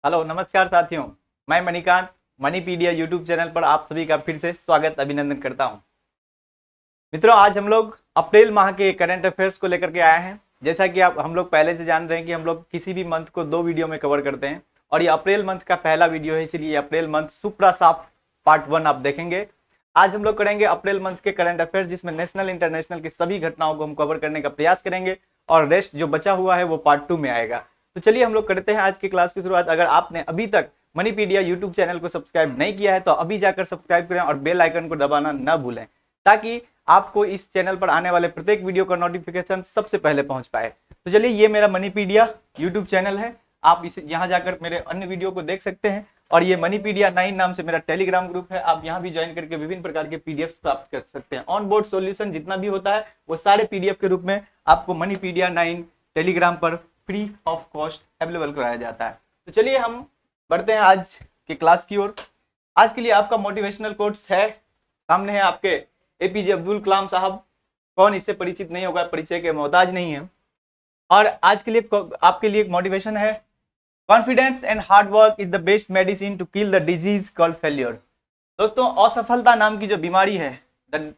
Hello नमस्कार साथियों। मैं मणिकांत मणिपीडिया यूट्यूब चैनल पर आप सभी का फिर से स्वागत अभिनंदन करता हूं। मित्रों, आज हम लोग अप्रैल माह के करंट अफेयर्स को लेकर के आए हैं। जैसा कि आप हम लोग पहले से जान रहे हैं कि हम लोग किसी भी मंथ को 2 वीडियो में कवर करते हैं और ये अप्रैल मंथ का पहला वीडियो है, इसलिए अप्रैल मंथ सुप्रा साफ पार्ट 1 आप देखेंगे। आज हम लोग करेंगे अप्रैल मंथ के करंट अफेयर्स, जिसमें नेशनल इंटरनेशनल की सभी घटनाओं को हम कवर करने का प्रयास करेंगे और रेस्ट जो बचा हुआ है वो पार्ट 2 में आएगा। तो चलिए हम लोग करते हैं आज की क्लास की शुरुआत। अगर आपने अभी तक मणिपीडिया यूट्यूब चैनल को सब्सक्राइब नहीं किया है तो अभी जाकर सब्सक्राइब करें और बेल आइकन को दबाना न भूलें, ताकि आपको इस चैनल पर आने वाले प्रत्येक वीडियो का नोटिफिकेशन सबसे पहले पहुंच पाए। तो चलिए, ये मेरा मणिपीडिया यूट्यूब चैनल है, आप इसे यहाँ जाकर मेरे अन्य वीडियो को देख सकते हैं। और ये मणिपीडिया 9 नाम से मेरा टेलीग्राम ग्रुप है, आप यहाँ भी ज्वाइन करके विभिन्न प्रकार के पीडीएफ प्राप्त कर सकते हैं। ऑन बोर्ड सॉल्यूशन जितना भी होता है वो सारे पीडीएफ के रूप में आपको मणिपीडिया 9 टेलीग्राम पर फ्री ऑफ कॉस्ट अवेलेबल कराया जाता है। तो चलिए हम बढ़ते हैं आज की क्लास की ओर। आज के लिए आपका मोटिवेशनल कोट्स है, सामने है आपके एपीजे अब्दुल कलाम साहब। कौन इससे परिचित नहीं होगा, परिचय के मोहताज नहीं है। और आज के लिए आपके लिए एक मोटिवेशन है, confidence and hard work is the best medicine to kill the disease called failure. दोस्तों, असफलता नाम की जो बीमारी है, द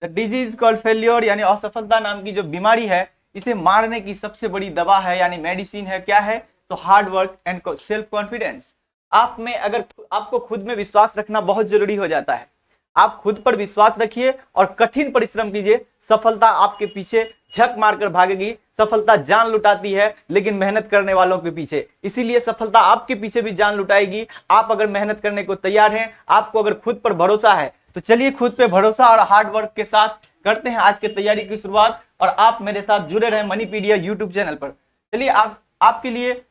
डिजीज कॉल्ड फेल्योर, यानी असफलता नाम की जो बीमारी है, इसे मारने की सबसे बड़ी दवा है, यानी मेडिसिन है। क्या है? तो hard work and self confidence. आप में अगर आपको खुद में विश्वास रखना बहुत जरूरी हो जाता है। आप खुद पर विश्वास रखिए और कठिन परिश्रम कीजिए। सफलता आपके पीछे झक मारकर भागेगी। सफलता जान लुटाती है लेकिन मेहनत करने वालों के पीछे, इसीलिए सफलता आपके पीछे भी जान लुटाएगी। आप अगर मेहनत करने को तैयार हैं, आपको अगर खुद पर भरोसा है, तो चलिए खुद पे भरोसा और हार्ड वर्क के साथ करते हैं आज की तैयारी की शुरुआत। और आप मेरे साथ जुड़े रहे मणिपीडिया यूट्यूब चैनल पर। चलिए आपके लिए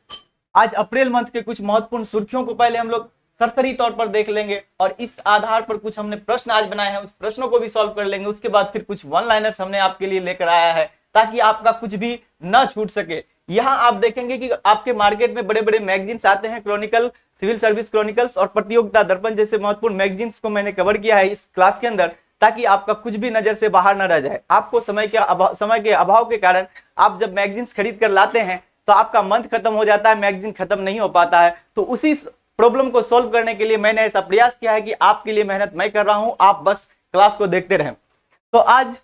आज अप्रैल मंथ के कुछ महत्वपूर्ण सुर्खियों को पहले हम लोग सरसरी तौर पर देख लेंगे और इस आधार पर कुछ हमने प्रश्न आज बनाए हैं, उस प्रश्नों को भी सॉल्व कर लेंगे। उसके बाद फिर कुछ वन लाइनर्स हमने आपके लिए लेकर आया है, ताकि आपका कुछ भी ना छूट सके। यहाँ आप देखेंगे कि आपके मार्केट में बड़े बड़े मैगजीन्स आते हैं, क्रॉनिकल, सिविल सर्विस क्रॉनिकल्स और प्रतियोगिता दर्पण जैसे महत्वपूर्ण मैगजीन्स को मैंने कवर किया है इस क्लास के अंदर, ताकि आपका कुछ भी नजर से बाहर न रह जाए। आपको समय के अभाव के कारण आप जब मैगजीन्स खरीद कर लाते हैं तो आपका मंथ खत्म हो जाता है, मैगजीन खत्म नहीं हो पाता है। तो उसी प्रॉब्लम को सॉल्व करने के लिए मैंने ऐसा प्रयास किया है कि आपके लिए मेहनत मैं कर रहा हूं, आप बस क्लास को देखते रहें। तो आज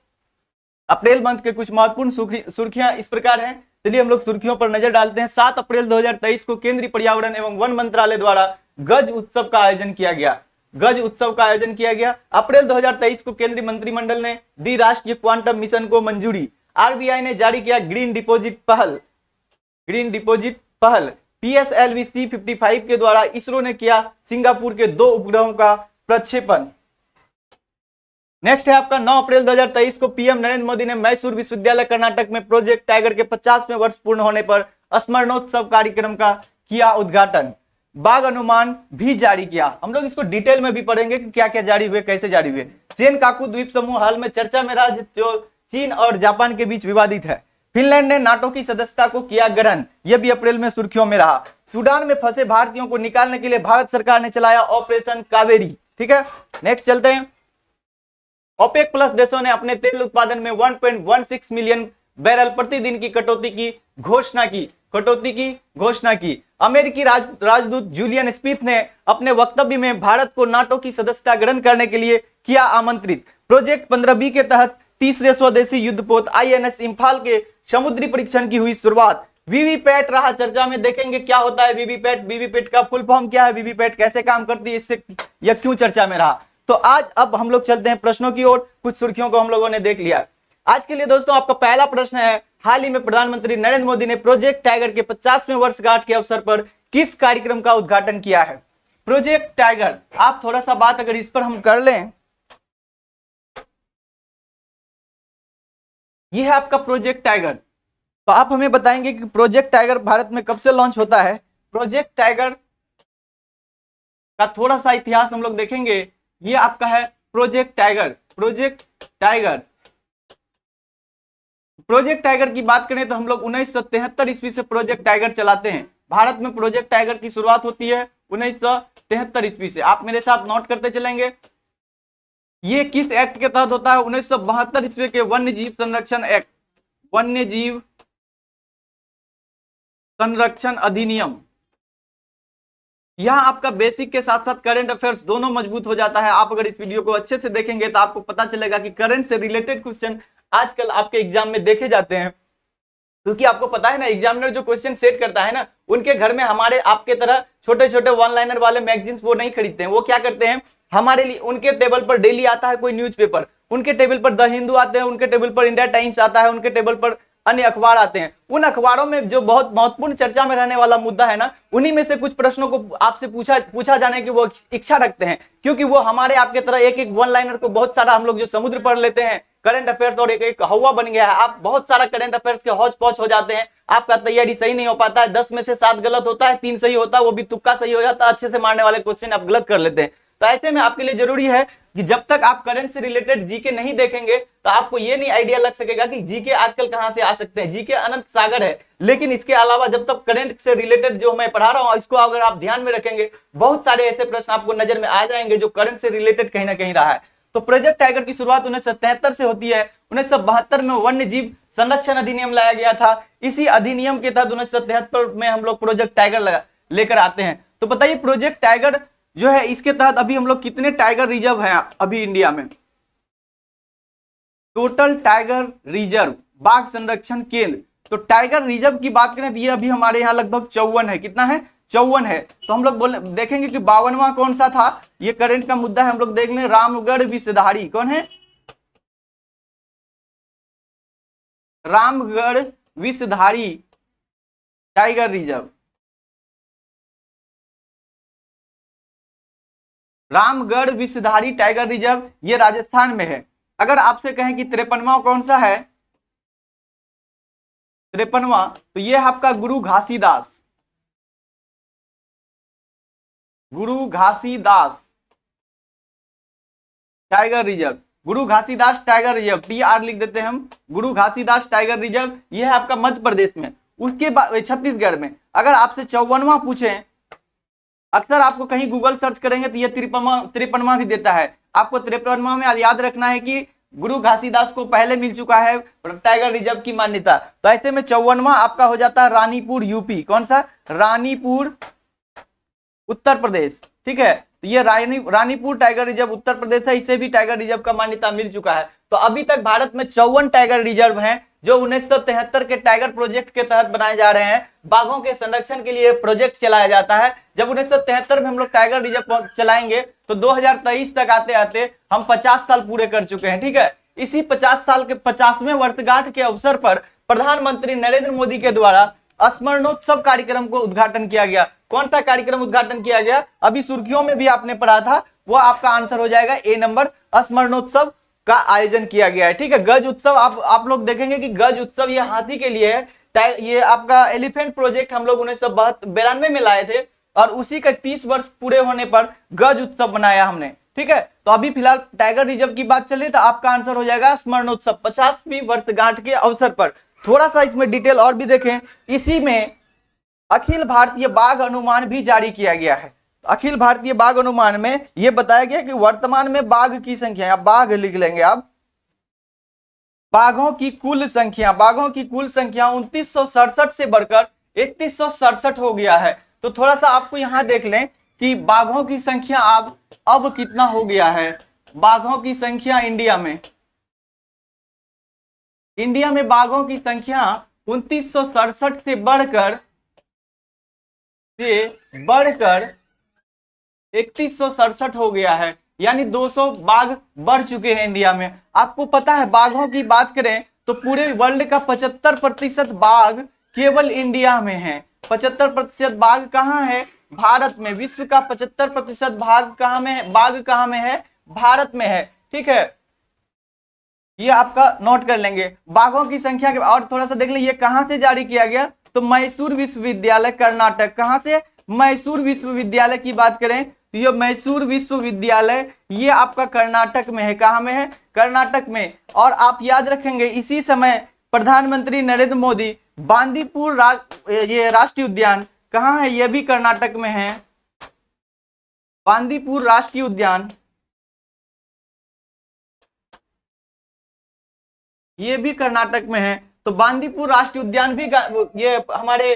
अप्रैल मंथ के कुछ महत्वपूर्ण सुर्खियां इस प्रकार हैं। चलिए हम लोग सुर्खियों पर नजर डालते हैं। 7 अप्रैल 2023 को केंद्रीय पर्यावरण एवं वन मंत्रालय द्वारा गज उत्सव का आयोजन किया गया। गज उत्सव का आयोजन किया गया। अप्रैल 2023 को केंद्रीय मंत्रिमंडल ने दी राष्ट्रीय क्वांटम मिशन को मंजूरी। आरबीआई ने जारी किया ग्रीन डिपॉजिट पहल। PSLV C55 के द्वारा इसरो ने किया सिंगापुर के 2 उपग्रहों का प्रक्षेपण। नेक्स्ट है आपका 9 अप्रैल 2023 को पीएम नरेंद्र मोदी ने मैसूर विश्वविद्यालय कर्नाटक में प्रोजेक्ट टाइगर के 50वें वर्ष पूर्ण होने पर स्मरणोत्सव कार्यक्रम का किया उद्घाटन। बाघ अनुमान भी जारी किया। हम लोग इसको डिटेल में भी पढ़ेंगे कि क्या क्या जारी हुए, कैसे जारी हुए। सेनकाकू द्वीप समूह हाल में चर्चा में रहा, जो चीन और जापान के बीच विवादित है। फिनलैंड ने नाटो की सदस्यता को किया ग्रहण, यह भी अप्रैल में सुर्खियों में रहा। सूडान में फंसे भारतीयों को निकालने के लिए भारत सरकार ने चलाया ऑपरेशन कावेरी। ठीक है, नेक्स्ट चलते हैं। ओपेक प्लस देशों ने अपने तेल उत्पादन में 1.16 मिलियन बैरल प्रतिदिन की कटौती की घोषणा की। अमेरिकी राजदूत जूलियन स्मिथ ने अपने वक्तव्य में भारत को नाटो की सदस्यता ग्रहण करने के लिए किया आमंत्रित। प्रोजेक्ट 15B के तहत तीसरे स्वदेशी युद्धपोत INS इंफाल के समुद्री परीक्षण की हुई शुरुआत। वीवीपैट रहा चर्चा में, देखेंगे क्या होता है वीवीपैट का फुल फॉर्म क्या है, वीवीपैट कैसे काम करती है, इससे यह क्यों चर्चा में रहा। तो आज अब हम लोग चलते हैं प्रश्नों की ओर। कुछ सुर्खियों को हम लोगों ने देख लिया। आज के लिए दोस्तों आपका पहला प्रश्न है, हाल ही में प्रधानमंत्री नरेंद्र मोदी ने प्रोजेक्ट टाइगर के 50वें वर्षगांठ के अवसर पर किस कार्यक्रम का उद्घाटन किया है। प्रोजेक्ट टाइगर, आप थोड़ा सा बात अगर इस पर हम कर लें, यह है आपका प्रोजेक्ट टाइगर। तो आप हमें बताएंगे कि प्रोजेक्ट टाइगर भारत में कब से लॉन्च होता है। प्रोजेक्ट टाइगर का थोड़ा सा इतिहास हम लोग देखेंगे। ये आपका है प्रोजेक्ट टाइगर की बात करें तो हम लोग 1973 ईस्वी से प्रोजेक्ट टाइगर चलाते हैं। भारत में प्रोजेक्ट टाइगर की शुरुआत होती है 1973 ईस्वी से। आप मेरे साथ नोट करते चलेंगे। ये किस एक्ट के तहत होता है? 1972 ईस्वी के वन्यजीव संरक्षण एक्ट, वन्यजीव संरक्षण अधिनियम यहाँ आपका बेसिक के साथ साथ करंट अफेयर्स दोनों मजबूत हो जाता है। आप अगर इस वीडियो को अच्छे से देखेंगे तो आपको पता चलेगा कि करंट से रिलेटेड क्वेश्चन आजकल आपके एग्जाम में देखे जाते हैं। क्योंकि आपको पता है ना, एग्जामिनर जो क्वेश्चन सेट करता है ना, उनके घर में हमारे आपके तरह छोटे छोटे वन लाइनर वाले मैगजीन्स वो नहीं खरीदते हैं। वो क्या करते हैं, हमारे लिए उनके टेबल पर डेली आता है कोई न्यूज़पेपर, उनके टेबल पर द हिंदू आते हैं, उनके टेबल पर इंडिया टाइम्स आता है, उनके टेबल पर अन्य अखबार आते हैं। उन अखबारों में जो बहुत महत्वपूर्ण चर्चा में रहने वाला मुद्दा है ना, उन्हीं में से कुछ प्रश्नों को आपसे पूछा जाने की वो इच्छा रखते हैं। क्योंकि वो हमारे आपके तरह एक एक वन लाइनर को बहुत सारा, हम लोग जो समुद्र पढ़ लेते हैं करंट अफेयर्स और एक एक हवा बन गया है, आप बहुत सारा करंट अफेयर्स के हौच पौच हो जाते हैं, आपका तैयारी सही नहीं हो पाता है, 10 में से 7 गलत होता है, 3 सही होता है, वो भी तुक्का सही हो जाता है, अच्छे से मारने वाले क्वेश्चन आप गलत कर लेते हैं। तो ऐसे में आपके लिए जरूरी है कि जब तक आप करंट से रिलेटेड जीके नहीं देखेंगे तो आपको ये नहीं आइडिया लग सकेगा कि जीके आजकल कहां से आ सकते हैं। जीके अनंत सागर है, लेकिन इसके अलावा जब तक करंट से रिलेटेड जो मैं पढ़ा रहा हूं इसको अगर आप ध्यान में रखेंगे, बहुत सारे ऐसे प्रश्न आपको नजर में आ जाएंगे जो करंट से रिलेटेड कहीं ना कहीं रहा है। तो प्रोजेक्ट टाइगर की शुरुआत 1973 से होती है। 1972 में वन्य जीव संरक्षण अधिनियम लाया गया था। इसी अधिनियम के तहत 1973 में हम लोग प्रोजेक्ट टाइगर लेकर आते हैं। तो बताइए प्रोजेक्ट टाइगर जो है, इसके तहत अभी हम लोग कितने टाइगर रिजर्व हैं अभी इंडिया में? टोटल टाइगर रिजर्व, बाघ संरक्षण केंद्र, तो टाइगर रिजर्व की बात करें तो ये अभी हमारे यहाँ लगभग 54 है। कितना है? 54 है। तो हम लोग देखेंगे कि 52वां कौन सा था, ये करंट का मुद्दा है, हम लोग देख लें। रामगढ़ विषधारी कौन है? Ramgarh Vishdhari tiger reserve, Ramgarh Vishdhari tiger reserve ये राजस्थान में है। अगर आपसे कहें कि 53वां कौन सा है, 53वां, तो ये आपका गुरु घासीदास, गुरु घासीदास टाइगर रिजर्व, गुरु घासीदास टाइगर रिजर्व, TR लिख देते हैं हम, गुरु घासीदास टाइगर रिजर्व, ये है आपका मध्य प्रदेश में। उसके बाद छत्तीसगढ़ में। अगर आपसे 54वां पूछे, अक्सर आपको कहीं गूगल सर्च करेंगे तो ये 53वां भी देता है। आपको 53वां में याद रखना है कि गुरु घासीदास को पहले मिल चुका है टाइगर रिजर्व की मान्यता। तो ऐसे में 54वां आपका हो जाता है रानीपुर यूपी। कौन सा? रानीपुर उत्तर प्रदेश। ठीक है, तो ये रानीपुर टाइगर रिजर्व उत्तर प्रदेश है, इसे भी टाइगर रिजर्व का मान्यता मिल चुका है। तो अभी तक भारत में 54 टाइगर रिजर्व हैं जो 1973 के टाइगर प्रोजेक्ट के तहत बनाए जा रहे हैं। बाघों के संरक्षण के लिए प्रोजेक्ट चलाया जाता है। जब 1973 में हम लोग टाइगर रिजर्व चलाएंगे तो 2023 तक आते आते हम 50 साल पूरे कर चुके हैं। ठीक है, इसी 50 साल के 50वें वर्षगांठ के अवसर पर प्रधानमंत्री नरेंद्र मोदी के द्वारा स्मरणोत्सव कार्यक्रम को उद्घाटन किया गया। कौन सा कार्यक्रम उद्घाटन किया गया? अभी सुर्खियों में भी आपने पढ़ा था, वो आपका आंसर हो जाएगा ए नंबर, स्मरणोत्सव का आयोजन किया गया है। ठीक है, गज उत्सव, आप लोग देखेंगे कि गज उत्सव ये हाथी के लिए है। ये आपका एलिफेंट प्रोजेक्ट हम लोग 1992 में लाए थे और उसी का 30 वर्ष पूरे होने पर गज उत्सव बनाया हमने। ठीक है, तो अभी फिलहाल टाइगर रिजर्व की बात चल रही, तो आपका आंसर हो जाएगा स्मरणोत्सव 50वीं वर्षगांठ के अवसर पर। थोड़ा सा इसमें डिटेल और भी देखें, इसी में अखिल भारतीय बाघ अनुमान भी जारी किया गया है। अखिल भारतीय बाघ अनुमान में यह बताया गया कि वर्तमान में बाघ की संख्या, बाघ लिख लेंगे आप, बाघों की कुल संख्या, बाघों की कुल संख्या 2967 से बढ़कर 3167 हो गया है। तो थोड़ा सा आपको यहां देख लें कि बाघों की संख्या अब कितना हो गया है। बाघों की संख्या इंडिया में बाघों की संख्या 2967 से बढ़कर 3167 हो गया है, यानी 200 बाघ बढ़ चुके हैं इंडिया में। आपको पता है बाघों की बात करें तो पूरे वर्ल्ड का 75% बाघ केवल इंडिया में है। 75% बाघ कहां है? भारत में। विश्व का 75% बाघ कहां में है? बाघ कहां में है? भारत में है। ठीक है, ये आपका नोट कर लेंगे। बाघों की संख्या के और थोड़ा सा देख लें, ये कहां से जारी किया गया? तो मैसूर विश्वविद्यालय कर्नाटक। कहां से? मैसूर विश्वविद्यालय की बात करें तो ये मैसूर विश्वविद्यालय ये आपका कर्नाटक में है। कहां में है? कर्नाटक में। और आप याद रखेंगे इसी समय प्रधानमंत्री नरेंद्र मोदी बांदीपुर ये राष्ट्रीय उद्यान कहां है? ये भी कर्नाटक में है। बांदीपुर राष्ट्रीय उद्यान ये भी कर्नाटक में है। तो बांदीपुर राष्ट्रीय उद्यान भी ये हमारे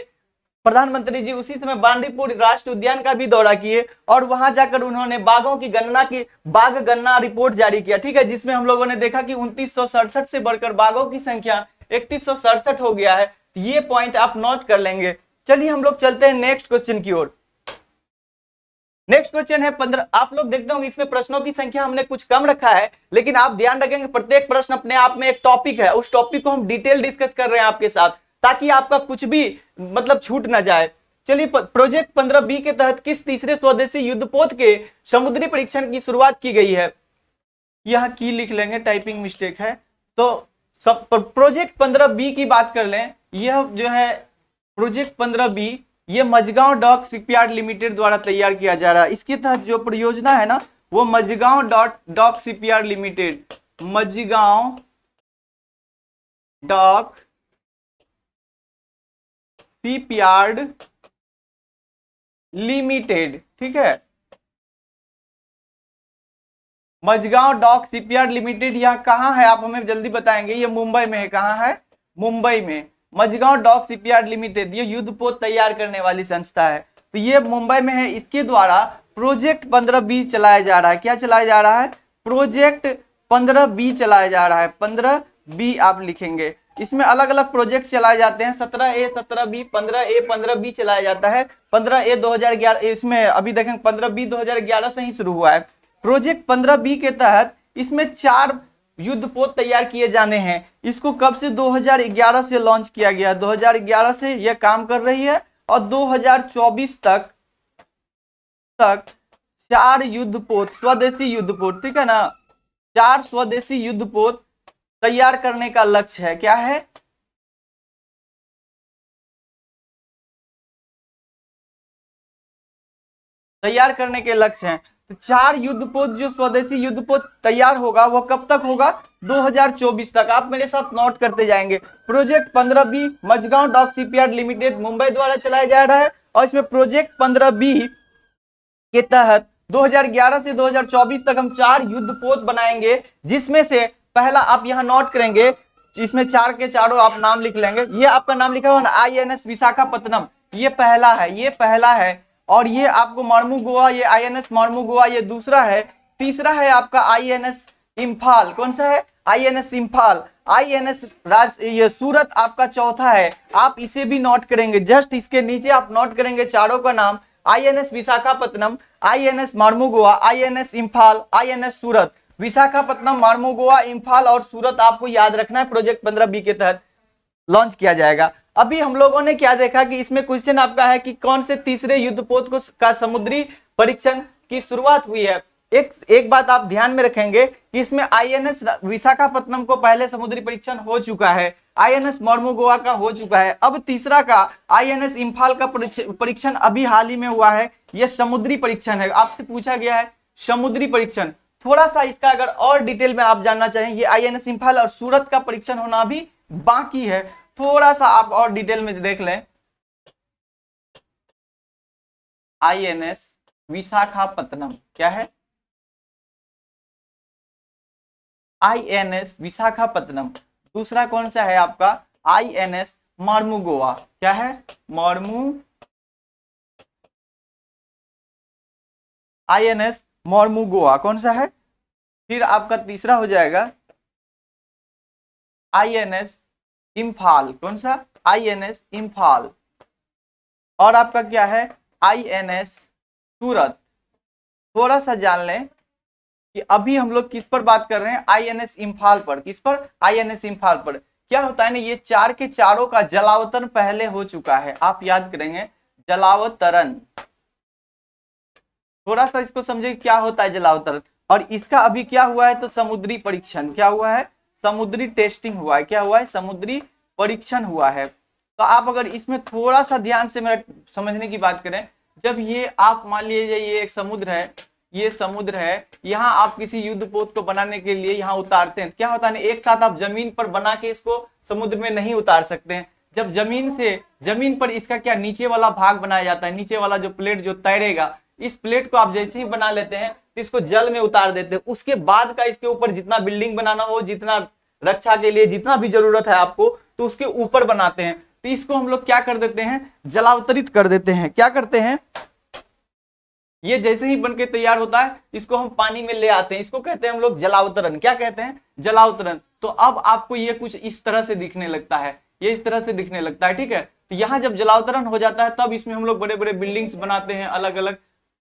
प्रधानमंत्री जी उसी समय बांदीपुर राष्ट्रीय उद्यान का भी दौरा किए और वहां जाकर उन्होंने बाघों की गणना की बाघ गणना रिपोर्ट जारी किया, ठीक है, जिसमें हम लोगों ने देखा कि 2967 से बढ़कर बाघों की संख्या 3167 हो गया है। ये पॉइंट आप नोट कर लेंगे। चलिए हम लोग चलते हैं नेक्स्ट क्वेश्चन की ओर। नेक्स्ट क्वेश्चन है 15। आप लोग देखते होंगे इसमें प्रश्नों की संख्या हमने कुछ कम रखा है, लेकिन आप ध्यान रखेंगे प्रत्येक प्रश्न अपने आप में एक टॉपिक है, उस टॉपिक को हम डिटेल डिस्कस कर रहे हैं आपके साथ, ताकि आपका कुछ भी मतलब छूट ना जाए। चलिए, प्रोजेक्ट 15B के तहत किस तीसरे स्वदेशी युद्धपोत के समुद्री परीक्षण की शुरुआत की गई है? यह की लिख लेंगे, टाइपिंग मिस्टेक है। तो सब प्रोजेक्ट 15B की बात कर लें। यह जो है प्रोजेक्ट 15B ये मझगांव डॉक शिपयार्ड लिमिटेड द्वारा तैयार किया जा रहा है। इसके तहत जो परियोजना है ना, वो Mazagon dock shipyard limited, Mazagon dock shipyard limited, ठीक है, मझगांव डॉक शिपयार्ड लिमिटेड। यह कहां है आप हमें जल्दी बताएंगे? ये मुंबई में है। कहां है? मुंबई में। मझगांव डॉक शिपयार्ड लिमिटेड ये युद्धपोत तैयार करने वाली संस्था है, तो ये मुंबई में है। इसके द्वारा प्रोजेक्ट 15B चलाया जा रहा है। क्या चलाया जा रहा है? प्रोजेक्ट 15B चलाया जा रहा है। 15B आप लिखेंगे। इसमें अलग अलग प्रोजेक्ट चलाए जाते हैं। 17A 17B 15A 15B चलाया जाता है। 15A 2011, इसमें अभी देखें 15B 2011 से ही शुरू हुआ है। प्रोजेक्ट 15B के तहत इसमें 4 युद्धपोत तैयार किए जाने हैं। इसको कब से? 2011 से लॉन्च किया गया। 2011 से यह काम कर रही है और 2024 तक 4 युद्धपोत, स्वदेशी युद्धपोत, ठीक है ना, 4 स्वदेशी युद्धपोत तैयार करने का लक्ष्य है। क्या है? तैयार करने के लक्ष्य हैं। तो 4 युद्धपोत, जो स्वदेशी युद्धपोत तैयार होगा वो कब तक होगा? 2024 तक। आप मेरे साथ नोट करते जाएंगे। Project 15B Mazagon dock shipyard limited Mumbai द्वारा चलाया जा रहा है और इसमें प्रोजेक्ट 15B के तहत 2011 से 2024 तक हम 4 युद्धपोत बनाएंगे, जिसमें से पहला आप यहां नोट करेंगे, इसमें 4 के चारों आप नाम लिख लेंगे। ये आपका नाम लिखा हुआ ना, INS विशाखापत्तनम, ये पहला है, ये पहला है। और ये आपको मार्मुगोआ, ये INS मार्मुगोआ, ये दूसरा है। तीसरा है आपका INS इम्फाल। कौन सा है? INS इम्फाल। INS ये सूरत आपका चौथा है। आप इसे भी नोट करेंगे। जस्ट इसके नीचे आप नोट करेंगे चारों का नाम, INS Visakhapatnam, INS मार्मुगोआ, INS Imphal, INS सूरत। विशाखापत्तनम, मार्मुगोआ, इम्फाल और सूरत आपको याद रखना है। प्रोजेक्ट 15B के तहत लॉन्च किया जाएगा। अभी हम लोगों ने क्या देखा कि इसमें क्वेश्चन आपका है कि कौन से तीसरे युद्धपोत का समुद्री परीक्षण की शुरुआत हुई है। एक बात आप ध्यान में रखेंगे कि इसमें INS विशाखापत्तनम को पहले समुद्री परीक्षण हो चुका है, INS मार्मुगोआ का हो चुका है। अब तीसरा का INS इम्फाल का परीक्षण अभी हाल ही में हुआ है। यह समुद्री परीक्षण है। आपसे पूछा गया है समुद्री परीक्षण। थोड़ा सा इसका अगर और डिटेल में आप जानना चाहें, ये INS इम्फाल और सूरत का परीक्षण होना भी बाकी है। थोड़ा सा आप और डिटेल में देख लें। INS विशाखापत्तनम क्या है? INS विशाखापत्तनम। दूसरा कौन सा है आपका? INS मार्मुगोआ। क्या है? INS मार्मुगोआ कौन सा है? फिर आपका तीसरा हो जाएगा INS इम्फाल। कौन सा? INS इम्फाल। और आपका क्या है? INS सूरत। थोड़ा सा जान लें कि अभी हम लोग किस पर बात कर रहे हैं? INS इम्फाल पर। किस पर? INS इम्फाल पर। क्या होता है ना, ये 4 के चारों का जलावतरण पहले हो चुका है। आप याद करेंगे जलावतरण। थोड़ा सा इसको समझे क्या होता है जलावतरण। और इसका अभी क्या हुआ है? तो समुद्री परीक्षण। क्या हुआ है? समुद्री टेस्टिंग हुआ है। क्या हुआ है? समुद्री परीक्षण हुआ है। तो आप अगर इसमें थोड़ा सा ध्यान से मेरा समझने की बात करें, जब ये आप मान लीजिए ये एक समुद्र है, ये समुद्र है, यहाँ आप किसी युद्धपोत को बनाने के लिए यहाँ उतारते हैं। क्या होता है ना, एक साथ आप जमीन पर बना के इसको समुद्र में नहीं उतार सकते हैं। जब जमीन पर इसका क्या नीचे वाला भाग बनाया जाता है, नीचे वाला जो प्लेट जो तैरेगा, इस प्लेट को आप जैसे ही बना लेते हैं तो इसको जल में उतार देते हैं। उसके बाद का इसके ऊपर जितना बिल्डिंग बनाना हो, जितना रक्षा के लिए जितना भी जरूरत है आपको, तो उसके ऊपर बनाते हैं। तो इसको हम लोग क्या कर देते हैं, जलावतरित कर देते हैं। क्या करते हैं, ये जैसे ही बनके तैयार होता है इसको हम पानी में ले आते हैं, इसको कहते हैं हम लोग जलावतरण। क्या कहते हैं, जलावतरण। तो अब आपको ये कुछ इस तरह से दिखने लगता है, ये इस तरह से दिखने लगता है, ठीक है। तो यहाँ जब जलावतरण हो जाता है तब इसमें हम लोग बड़े बड़े बिल्डिंग्स बनाते हैं, अलग अलग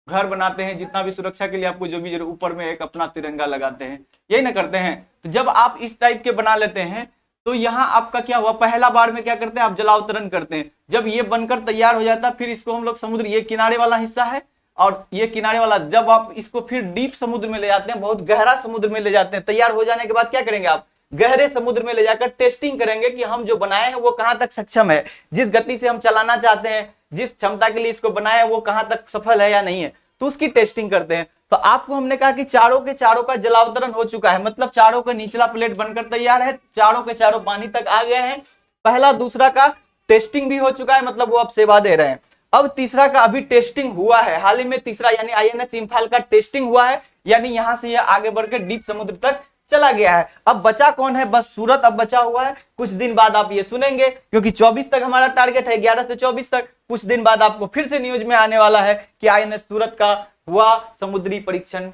घर बनाते हैं, जितना भी सुरक्षा के लिए आपको जो भी ऊपर में एक अपना तिरंगा लगाते हैं, यही ना करते हैं। तो जब आप इस टाइप के बना लेते हैं तो यहाँ आपका क्या हुआ, पहला बार में क्या करते हैं, आप जलावतरण करते हैं। जब ये बनकर तैयार हो जाता है फिर इसको हम लोग समुद्र, ये किनारे वाला हिस्सा है और ये किनारे वाला, जब आप इसको फिर डीप समुद्र में ले जाते हैं, बहुत गहरा समुद्र में ले जाते हैं, तैयार हो जाने के बाद क्या करेंगे आप, गहरे समुद्र में ले जाकर टेस्टिंग करेंगे कि हम जो बनाए हैं वो कहां तक सक्षम है, जिस गति से हम चलाना चाहते हैं, जिस क्षमता के लिए इसको बनाए हैं वो कहां तक सफल है या नहीं है, तो उसकी टेस्टिंग करते हैं। तो आपको हमने कहा कि चारों के चारों का जलावतरण हो चुका है, मतलब चारों का निचला प्लेट बनकर तैयार है, चारों के चारों पानी तक आ गए हैं। पहला दूसरा का टेस्टिंग भी हो चुका है, मतलब वो अब सेवा दे रहे हैं। अब तीसरा का अभी टेस्टिंग हुआ है, हाल ही में तीसरा यानी आईएनएस इम्फाल का टेस्टिंग हुआ है, यानी यहां से ये आगे बढ़कर डीप समुद्र तक चला गया है। अब बचा कौन है, बस सूरत अब बचा हुआ है। कुछ दिन बाद आप ये सुनेंगे, क्योंकि 24 तक हमारा टारगेट है, 11 से 24 तक। कुछ दिन बाद आपको फिर से न्यूज में आने वाला है कि आईएनएस सूरत का हुआ समुद्री परीक्षण,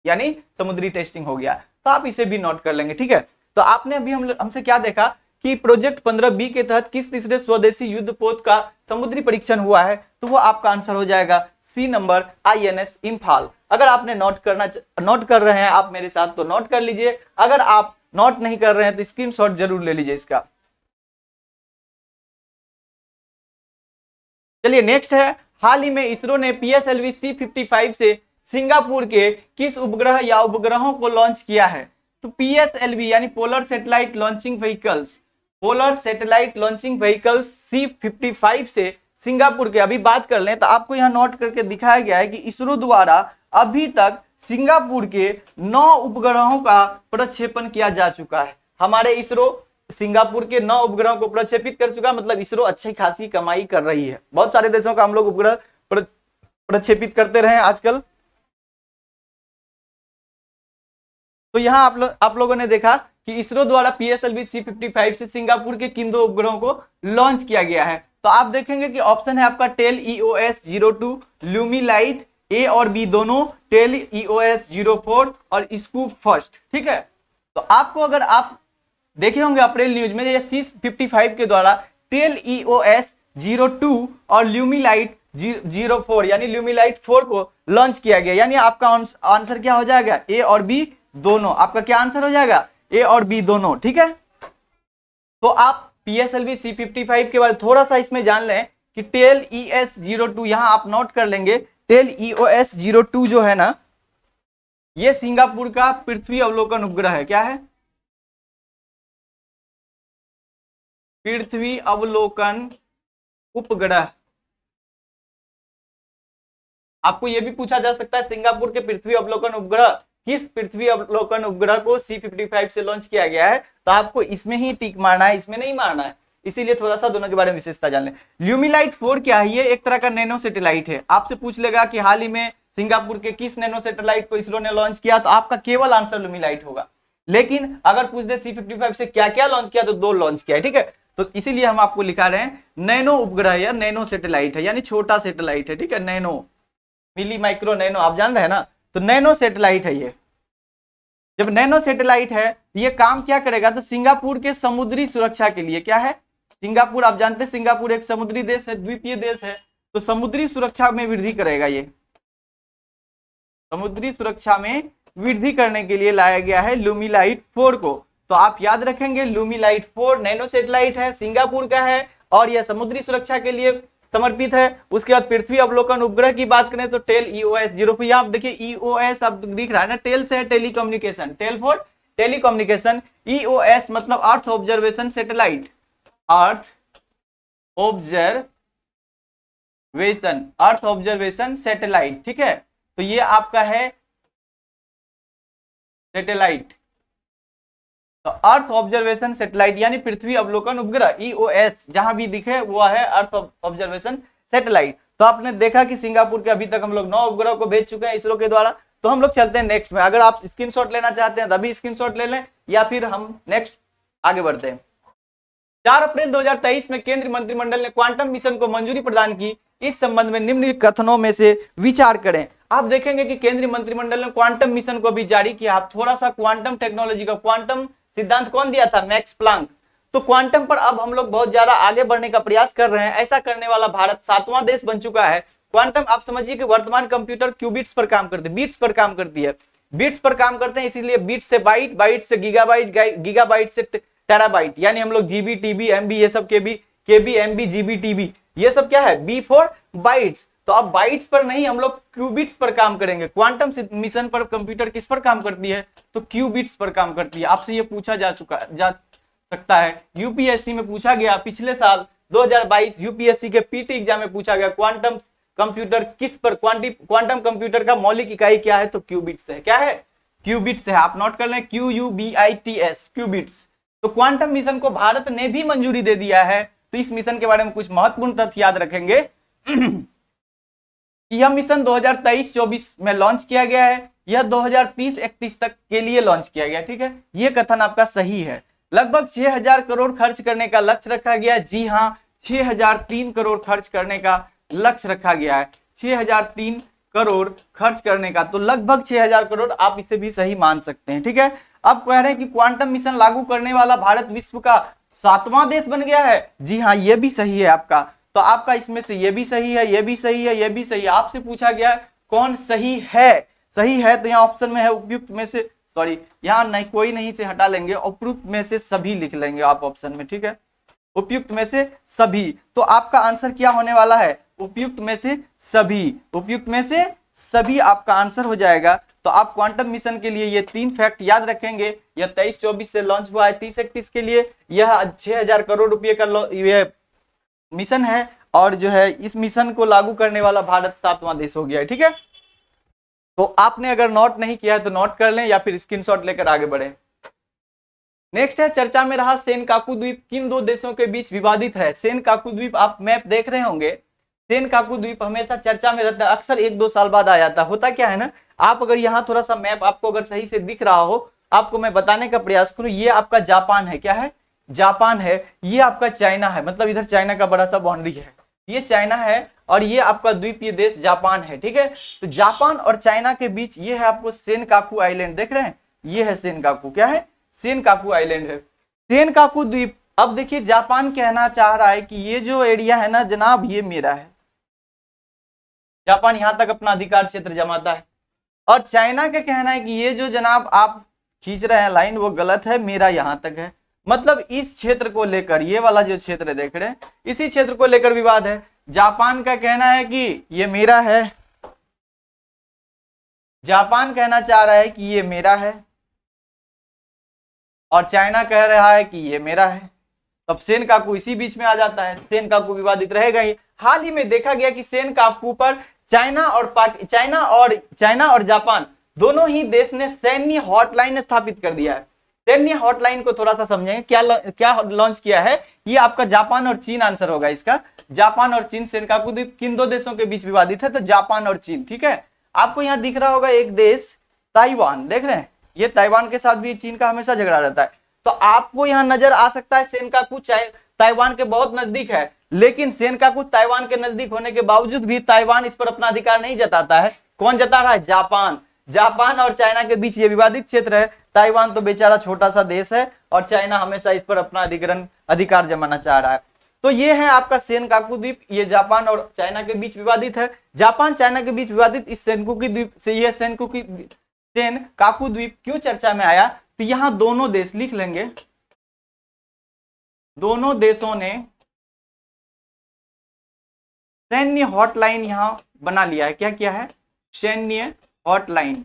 यानी समुद्री टेस्टिंग हो गया। तो आप इसे भी नोट कर लेंगे, ठीक है। तो आपने अभी हमसे क्या देखा कि प्रोजेक्ट 15B के तहत किस तीसरे स्वदेशी युद्धपोत का समुद्री परीक्षण हुआ है, तो वो आपका आंसर हो जाएगा सी नंबर, आईएनएस इम्फाल। अगर आपने नोट कर रहे हैं आप मेरे साथ तो नोट कर लीजिए, अगर आप नोट नहीं कर रहे हैं तो स्क्रीनशॉट जरूर ले लीजिए इसका। चलिए नेक्स्ट है, हाल ही में इसरो ने PSLV C-55 से सिंगापुर के किस उपग्रह या उपग्रहों को लॉन्च किया है। तो PSLV यानी polar satellite launching vehicles, polar satellite launching vehicles C-55 से सिंगापुर के, अभी बात कर लें तो आपको यहाँ नोट करके दिखाया गया है कि इसरो द्वारा अभी तक सिंगापुर के 9 उपग्रहों का प्रक्षेपण किया जा चुका है। हमारे इसरो सिंगापुर के 9 उपग्रहों को प्रक्षेपित कर चुका है, मतलब इसरो अच्छी खासी कमाई कर रही है। बहुत सारे देशों का हम लोग उपग्रह प्रक्षेपित करते रहे आजकल। तो यहाँ आप लोगों ने देखा कि इसरो द्वारा PSLV C-55 से सिंगापुर के किन 2 उपग्रहों को लॉन्च किया गया है। तो आप देखेंगे कि ऑप्शन है आपका टेल EOS-02, ल्यूमीलाइट, ए और बी दोनों, टेल EOS-04 और स्कूप फर्स्ट, ठीक है। तो आपको अगर आप देखे होंगे अप्रैल न्यूज में, ये C-55 के द्वारा टेल EOS-02 और ल्यूमीलाइट 04 यानी ल्यूमीलाइट 4 को लॉन्च किया गया, यानी आपका आंसर क्या हो जाएगा, ए और बी दोनों। आपका क्या आंसर हो जाएगा, ए और बी दोनों, ठीक है। तो आप PSLV C-55 के बारे में थोड़ा सा इसमें जान लें कि टेल EOS-02, यहां आप नोट कर लेंगे, टेल EOS-02 जो है ना, ये सिंगापुर का पृथ्वी अवलोकन उपग्रह है। क्या है, पृथ्वी अवलोकन उपग्रह। आपको यह भी पूछा जा सकता है सिंगापुर के पृथ्वी अवलोकन उपग्रह, किस पृथ्वी अवलोकन उपग्रह को C-55 से लॉन्च किया गया है, तो आपको इसमें ही टिक मारना है, इसमें नहीं मारना है। इसीलिए थोड़ा सा दोनों के बारे में विशेषता जान लें। ल्यूमीलाइट 4 क्या है, ये एक तरह का नैनो सैटेलाइट है। आपसे पूछ लेगा कि हाल ही में सिंगापुर के किस नैनो सैटेलाइट को इसरो ने लॉन्च किया, तो आपका केवल आंसर ल्यूमीलाइट होगा। लेकिन अगर पूछ दे C-55 से क्या क्या लॉन्च किया, तो 2 लॉन्च किया है, ठीक है। तो इसीलिए हम आपको लिखा रहे हैं नैनो उपग्रह या नैनो सैटेलाइट है, यानी छोटा सैटेलाइट है, ठीक है। नैनो, मिली, माइक्रो, नैनो, आप जान रहे हैं ना, तो नैनो सैटेलाइट है ये। जब नैनो सैटेलाइट है ये काम क्या करेगा, तो सिंगापुर के समुद्री सुरक्षा के लिए, क्या है, सिंगापुर आप जानते हैं सिंगापुर एक समुद्री देश है, द्वीपीय देश है, तो समुद्री सुरक्षा में वृद्धि करेगा। ये समुद्री सुरक्षा में वृद्धि करने के लिए लाया गया है ल्यूमीलाइट 4 को। तो आप याद रखेंगे ल्यूमीलाइट 4 नैनो सैटेलाइट है, सिंगापुर का है और यह समुद्री सुरक्षा के लिए समर्पित है। उसके बाद पृथ्वी अवलोकन उपग्रह की बात करें तो टेल EOS-04, यहाँ आप देखिए EOS आप दिख रहा है ना, टेल से है telecommunication, tel for telecommunication, EOS मतलब earth observation satellite, earth observation satellite, ठीक है। तो ये आपका है सैटेलाइट, तो अर्थ ऑब्जर्वेशन सैटेलाइट यानी पृथ्वी अवलोकन उपग्रह EOS जहां भी दिखे वो है अर्थ ऑब्जर्वेशन सैटेलाइट। तो आपने देखा कि सिंगापुर के अभी तक हम लोग 9 उपग्रह को भेज चुके हैं इसरो के द्वारा। तो हम लोग चलते हैं नेक्स्ट में। अगर आप स्क्रीनशॉट लेना चाहते हैं तभी स्क्रीनशॉट ले लें, या फिर हम नेक्स्ट आगे बढ़ते हैं। 4 अप्रैल 2023 में केंद्रीय मंत्रिमंडल ने क्वांटम मिशन को मंजूरी प्रदान की। इस संबंध में निम्नलिखित कथनों में से विचार करें। आप देखेंगे कि केंद्रीय मंत्रिमंडल ने क्वांटम मिशन को भी जारी किया। आप थोड़ा सा क्वांटम टेक्नोलॉजी का क्वांटम सिद्धांत कौन दिया था? Max Planck. तो क्वांटम पर अब हम लोग बहुत ज्यादा आगे बढ़ने का प्रयास कर रहे हैं। ऐसा करने वाला भारत 7वां देश बन चुका है। क्वांटम आप समझिए कि वर्तमान कंप्यूटर क्यूबिट्स पर काम करते हैं, बीट्स पर काम करती है, बीट्स पर काम करते हैं, इसीलिए बीट से बाइट, बाइट से गीगाबाइट, गीगाबाइट से टेराबाइट, यानी हम लोग जीबी, टीबी, एमबी, ये सब केबी, एमबी, जीबी, टीबी, ये सब क्या है? B for bytes. तो अब बाइट्स पर नहीं, हम लोग क्यूबिट्स पर काम करेंगे। क्वांटम मिशन पर कंप्यूटर किस पर काम करती है? तो क्यूबिट्स पर काम करती है। आपसे ये पूछा जा सकता है, यूपीएससी में पूछा गया पिछले साल 2022 यूपीएससी के पीटी एग्जाम में पूछा गया, क्वांटम कंप्यूटर किस पर, क्वांटम कंप्यूटर का मौलिक इकाई क्या है? तो क्यूबिट्स है। क्या है? क्यूबिट्स है। आप नोट कर लें, QUBITS, क्यूबिट्स। तो क्वांटम मिशन को भारत ने भी मंजूरी दे दिया है। तो इस मिशन के बारे में कुछ महत्वपूर्ण तथ्य याद रखेंगे। यह मिशन 2023-24 में लॉन्च किया गया है, यह 2030-31 तक के लिए लॉन्च किया गया। ठीक है, यह कथन आपका सही है। लगभग 6000 करोड़ खर्च करने का लक्ष्य रखा गया। जी हाँ, 6003 करोड़ खर्च करने का लक्ष्य रखा गया है। 6003 करोड़ खर्च करने का, तो लगभग 6000 करोड़, आप इसे भी सही मान सकते हैं। ठीक है, अब कह रहे हैं कि क्वांटम मिशन लागू करने वाला भारत विश्व का 7वां देश बन गया है। जी हाँ, ये भी सही है आपका। तो आपका इसमें से ये भी सही है, ये भी सही है, ये भी सही है। आपसे पूछा गया कौन सही है? सही है तो यहाँ ऑप्शन में है उपयुक्त में से, सॉरी यहाँ नहीं, कोई नहीं से हटा लेंगे, उपयुक्त में से सभी लिख लेंगे आप ऑप्शन में। ठीक है, उपयुक्त में से सभी। तो आपका आंसर क्या होने वाला है? उपयुक्त में से सभी, उपयुक्त में से सभी आपका आंसर हो जाएगा। तो आप क्वांटम मिशन के लिए ये 3 फैक्ट याद रखेंगे। यह 23-24 से लॉन्च हुआ है, 30-31 के लिए यह 6000 करोड़ रुपए का यह मिशन है, और जो है इस मिशन को लागू करने वाला भारत 7वां देश हो गया है। ठीक है, तो आपने अगर नोट नहीं किया है तो नोट कर लें या फिर स्क्रीनशॉट लेकर आगे बढ़े। नेक्स्ट है, चर्चा में रहा सेनकाकू द्वीप किन 2 देशों के बीच विवादित है? सेनकाकू द्वीप, आप मैप देख रहे होंगे, सेनकाकू द्वीप हमेशा चर्चा में रहता है, अक्सर 1-2 साल बाद आ जाता है। होता क्या है ना, आप अगर यहाँ थोड़ा सा मैप आपको अगर सही से दिख रहा हो, आपको मैं बताने का प्रयास करूं, ये आपका जापान है। क्या है? जापान है। ये आपका चाइना है, मतलब इधर चाइना का बड़ा सा बाउंड्री है, ये चाइना है, और ये आपका द्वीपीय देश जापान है। ठीक है, तो जापान और चाइना के बीच ये है आपको सेनकाकू आइलैंड, देख रहे हैं, ये है सेनकाकू। क्या है? सेनकाकू आइलैंड है, सेनकाकू द्वीप। अब देखिए, जापान कहना चाह रहा है कि ये जो एरिया है ना जनाब, ये मेरा है। जापान यहां तक अपना अधिकार क्षेत्र जमाता है, और चाइना का कहना है कि ये जो जनाब आप खींच रहे हैं लाइन, वो गलत है, मेरा यहां तक है। मतलब इस क्षेत्र को लेकर, ये वाला जो क्षेत्र देख रहे हैं, इसी क्षेत्र को लेकर विवाद है। जापान का कहना है कि ये मेरा है, जापान कहना चाह रहा है कि ये मेरा है, और चाइना कह रहा है कि ये मेरा है। तब सेनकाकू इसी बीच में आ जाता है, सेनकाकू विवादित रहेगा ही। हाल ही में देखा गया कि सेनकाकू पर चाइना और जापान दोनों ही देश ने सैन्य हॉटलाइन स्थापित कर दिया है। सैन्य हॉटलाइन को थोड़ा सा समझेंगे, क्या लॉन्च किया है? ये आपका जापान और चीन आंसर होगा इसका। जापान और चीन, सेनकाकू द्वीप किन 2 देशों के बीच विवादित है? तो जापान और चीन। ठीक है, आपको यहाँ दिख रहा होगा एक देश ताइवान, देख रहे हैं, ये ताइवान के साथ भी चीन का हमेशा झगड़ा रहता है। तो आपको यहाँ नजर आ सकता है सेनकाकू ताइवान के बहुत नजदीक है, लेकिन सेनकाकू ताइवान के नजदीक होने के बावजूद भी ताइवान इस पर अपना अधिकार नहीं जताता है। कौन जता रहा है? जापान। जापान और चाइना के बीच ये विवादित क्षेत्र है। ताइवान तो बेचारा छोटा सा देश है, और चाइना हमेशा इस पर अपना अधिकार जमाना चाह रहा है। तो ये है आपका सेनकाकू द्वीप, ये जापान और चाइना के बीच विवादित है। जापान चाइना के बीच विवादित इस सेनकाकू द्वीप से, यह सेनकाकू द्वीप क्यों चर्चा में आया? तो यहां दोनों देश लिख लेंगे, दोनों देशों ने सैन्य हॉटलाइन यहां बना लिया है। क्या किया है? सैन्य हॉटलाइन।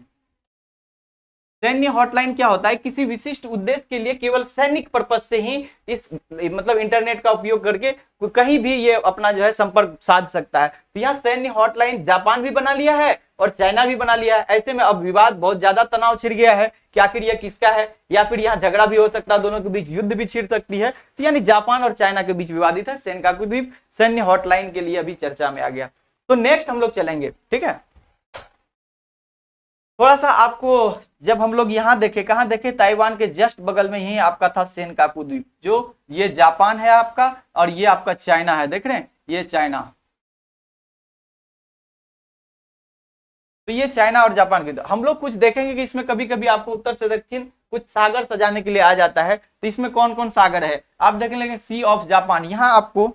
सैन्य हॉटलाइन क्या होता है? किसी विशिष्ट उद्देश्य के लिए केवल सैनिक पर्पज से ही इस मतलब इंटरनेट का उपयोग करके कहीं भी ये अपना जो है संपर्क साध सकता है। तो यहाँ सैन्य हॉटलाइन जापान भी बना लिया है और चाइना भी बना लिया है। ऐसे में अब विवाद, बहुत ज्यादा तनाव छिड़ गया है कि आखिर यह किसका है, या फिर यहाँ झगड़ा भी हो सकता है, दोनों के बीच युद्ध भी छिड़ सकती है। तो यानी जापान और चाइना के बीच विवादित है सेनकाकू द्वीप। सैन्य हॉटलाइन के लिए अभी चर्चा में आ गया। तो नेक्स्ट हम लोग चलेंगे, ठीक है। थोड़ा सा आपको जब हम लोग यहाँ देखे, कहाँ देखे, ताइवान के जस्ट बगल में ही आपका था सेनकाकू द्वीप, जो ये जापान है आपका और ये आपका चाइना है, देख रहे हैं ये चाइना। तो ये चाइना और जापान के, हम लोग कुछ देखेंगे कि इसमें कभी कभी आपको उत्तर से दक्षिण कुछ सागर सजाने के लिए आ जाता है। तो इसमें कौन कौन सागर है आप देख लेंगे, सी ऑफ जापान, यहाँ आपको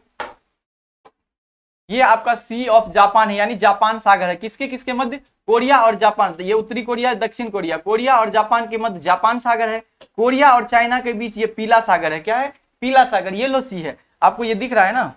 ये आपका सी ऑफ जापान है, यानी जापान सागर है। किसके किसके मध्य, कोरिया और जापान। तो ये उत्तरी कोरिया, दक्षिण कोरिया, कोरिया और जापान के मध्य जापान सागर है। कोरिया और चाइना के बीच ये पीला सागर है, क्या है, पीला सागर, ये लो सी है, आपको ये दिख रहा है ना,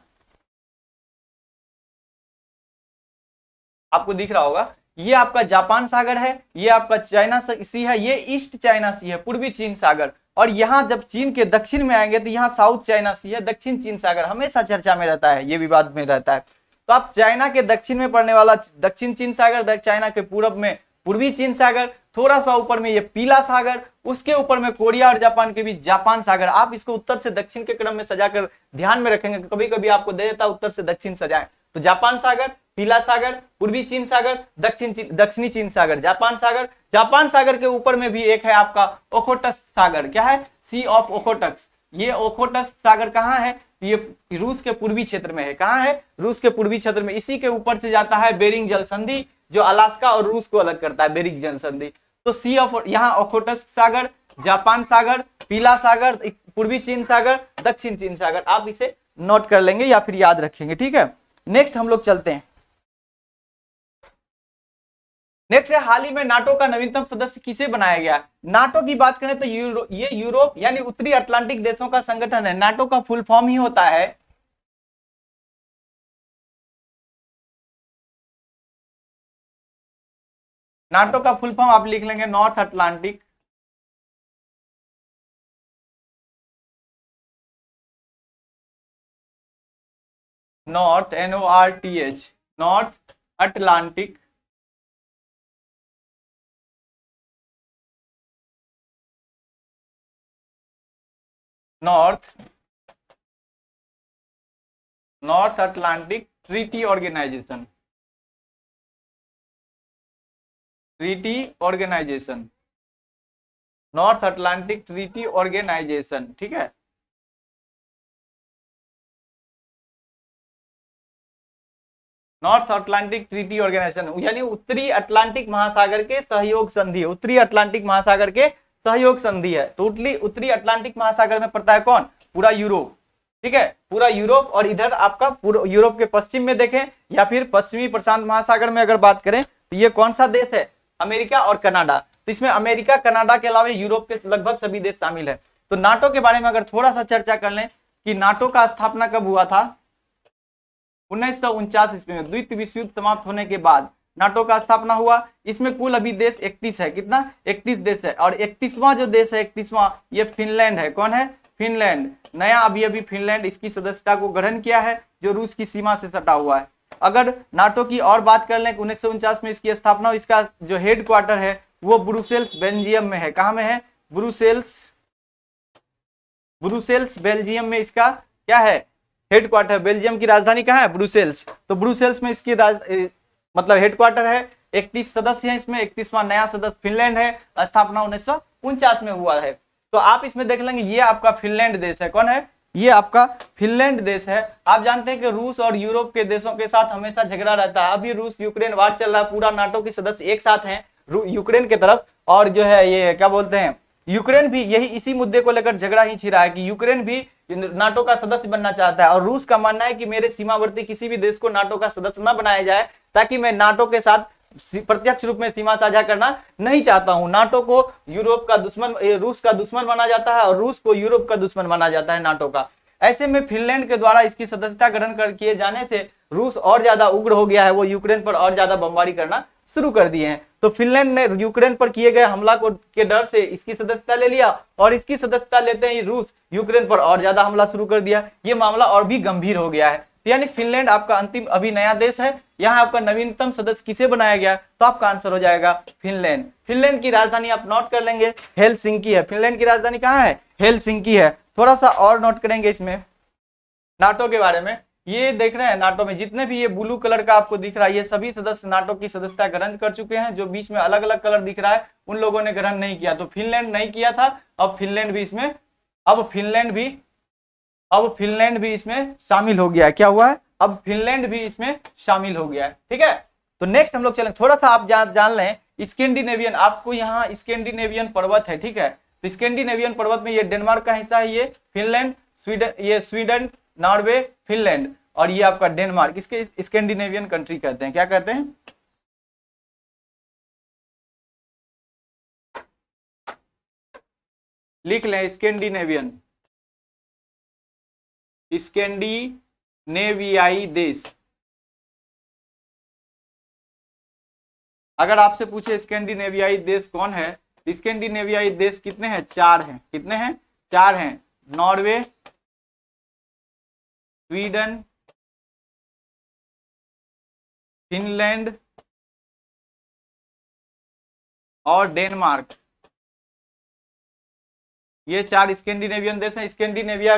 आपको दिख रहा होगा, ये आपका जापान सागर है, ये आपका चाइना सी है, ये ईस्ट चाइना सी है, पूर्वी चीन सागर। और यहाँ जब चीन के दक्षिण में आएंगे तो यहाँ साउथ चाइना सी है, दक्षिण चीन सागर हमेशा चर्चा में रहता है, ये विवाद में रहता है। तो आप चाइना के दक्षिण में पड़ने वाला दक्षिण चीन सागर, चाइना के पूर्व में पूर्वी चीन सागर, थोड़ा सा ऊपर में ये पीला सागर, उसके ऊपर में कोरिया और जापान के बीच जापान सागर। आप इसको उत्तर से दक्षिण के क्रम में सजाकर ध्यान में रखेंगे, कभी कभी आपको दे देता उत्तर से दक्षिण सजाएं। तो जापान सागर, पीला सागर, पूर्वी चीन सागर, दक्षिणी चीन सागर, जापान सागर। जापान सागर के ऊपर में भी एक है आपका ओखोटस्क सागर, क्या है, सी ऑफ ओखोटस्क। ये ओखोटस्क सागर कहाँ है, ये रूस के पूर्वी क्षेत्र में है, कहाँ है, रूस के पूर्वी क्षेत्र में। इसी के ऊपर से जाता है बेरिंग जल संधि, जो अलास्का और रूस को अलग करता है, बेरिंग जल संधि। तो सी ऑफ, यहाँ ओखोटस्क सागर, जापान सागर, पीला सागर, पूर्वी चीन सागर, दक्षिण चीन सागर, आप इसे नोट कर लेंगे या फिर याद रखेंगे, ठीक है। नेक्स्ट हम लोग चलते हैं, नेक्स्ट है हाल ही में नाटो का नवीनतम सदस्य किसे बनाया गया। नाटो की बात करें तो ये यूरोप यानी उत्तरी अटलांटिक देशों का संगठन है। नाटो का फुल फॉर्म ही होता है, नाटो का फुल फॉर्म आप लिख लेंगे North Atlantic North, NORTH, North Atlantic North Atlantic Treaty Organization, Treaty Organization, North Atlantic Treaty Organization, ठीक है। नॉर्थ अटलांटिक ट्रीटी ऑर्गेनाइजेशन यानी उत्तरी अटलांटिक महासागर के सहयोग संधि, उत्तरी अटलांटिक महासागर के सहयोग संधि है। तो उत्तरी अटलांटिक महासागर में पड़ता है कौन, पूरा यूरोप, ठीक है, पूरा यूरोप। और इधर आपका पूरा यूरोप के पश्चिम में देखें या फिर पश्चिमी प्रशांत महासागर में अगर बात करें तो ये कौन सा देश है, अमेरिका और कनाडा। तो इसमें अमेरिका, कनाडा के अलावा यूरोप के लगभग सभी देश शामिल है। तो नाटो के बारे में अगर थोड़ा सा चर्चा कर लें कि नाटो का स्थापना कब हुआ था, 1949 ईस्वी में, द्वितीय विश्व युद्ध समाप्त होने के बाद नाटो का स्थापना हुआ। इसमें कुल अभी देश 31 है, कितना, 31 देश है। और 31वां जो देश है, 31वां, ये फिनलैंड है। कौन है, फिनलैंड, नया अभी फिनलैंड इसकी सदस्यता को ग्रहण किया है, जो रूस की सीमा से सटा हुआ है। अगर नाटो की और बात कर लें, 1949 में इसकी स्थापना, इसका जो हेड क्वार्टर है वो ब्रुसेल्स बेल्जियम में है। कहां में है, ब्रुसेल्स बेल्जियम में इसका क्या है, हेड क्वार्टर। बेल्जियम की राजधानी कहाँ है, ब्रुसेल्स। तो ब्रुसेल्स में इसकी मतलब हेड क्वार्टर है। 31 सदस्य हैं इसमें, 31वां नया सदस्य फिनलैंड है। स्थापना 1949 में हुआ है। तो आप इसमें देख लेंगे ये आपका फिनलैंड देश है। कौन है, ये आपका फिनलैंड देश है। आप जानते हैं कि रूस और यूरोप के देशों के साथ हमेशा झगड़ा रहता है। अभी रूस यूक्रेन वार चल रहा है, पूरा नाटो के सदस्य एक साथ हैं यूक्रेन के तरफ, और जो है ये क्या बोलते हैं, यूक्रेन भी यही इसी मुद्दे को लेकर झगड़ा ही छिड़ा है कि यूक्रेन भी नाटो का सदस्य बनना चाहता है। और रूस का मानना है कि मेरे सीमावर्ती किसी भी देश को नाटो का सदस्य न बनाया जाए, ताकि मैं नाटो के साथ प्रत्यक्ष रूप में सीमा साझा करना नहीं चाहता हूं। नाटो को यूरोप का दुश्मन, रूस का दुश्मन माना जाता है, और रूस को यूरोप का दुश्मन माना जाता है नाटो का। ऐसे में फिनलैंड के द्वारा इसकी सदस्यता ग्रहण कर किए जाने से रूस और ज्यादा उग्र हो गया है, वो यूक्रेन पर और ज्यादा बमबारी करना शुरू कर दिए हैं। तो फिनलैंड ने यूक्रेन पर किए गए हमला के डर से इसकी सदस्यता ले लिया, और इसकी सदस्यता लेते ही रूस यूक्रेन पर और ज्यादा हमला शुरू कर दिया। ये मामला और भी गंभीर हो गया है। तो यानी फिनलैंड आपका अंतिम अभी नया देश है। यहाँ आपका नवीनतम सदस्य किसे बनाया गया, तो आपका आंसर हो जाएगा फिनलैंड। फिनलैंड की राजधानी आप नोट कर लेंगे, हेलसिंकी है। फिनलैंड की राजधानी कहाँ है, हेलसिंकी है। थोड़ा सा और नोट करेंगे इसमें नाटो के बारे में। ये देख रहे हैं नाटो में जितने भी ये ब्लू कलर का आपको दिख रहा है, ये सभी सदस्य नाटो की सदस्यता ग्रहण कर चुके हैं। जो बीच में अलग अलग कलर दिख रहा है उन लोगों ने ग्रहण नहीं किया। तो फिनलैंड नहीं किया था, अब फिनलैंड भी इसमें इसमें शामिल हो गया है। क्या हुआ है? अब फिनलैंड भी इसमें शामिल हो गया है। ठीक है, तो नेक्स्ट हम लोग चलें, थोड़ा सा आप जान लें स्कैंडिनेवियन, आपको यहाँ स्कैंडिनेवियन पर्वत है। ठीक है, तो स्कैंडिनेवियन पर्वत में ये डेनमार्क का हिस्सा है, ये फिनलैंड, स्वीडन, ये स्वीडन, नॉर्वे, फिनलैंड, और ये आपका डेनमार्क, इसके स्कैंडिनेवियन कंट्री कहते हैं। क्या कहते हैं? लिख लें स्कैंडिनेवियन, स्कैंडिनेवियाई देश। अगर आपसे पूछे स्कैंडिनेवियाई देश कौन है, स्कैंडिनेवियाई देश कितने हैं? 4 हैं। कितने हैं? 4 हैं। नॉर्वे, स्वीडन, फिनलैंड और डेनमार्क, ये 4 स्कैंडिनेवियन देश हैं। स्कैंडिनेविया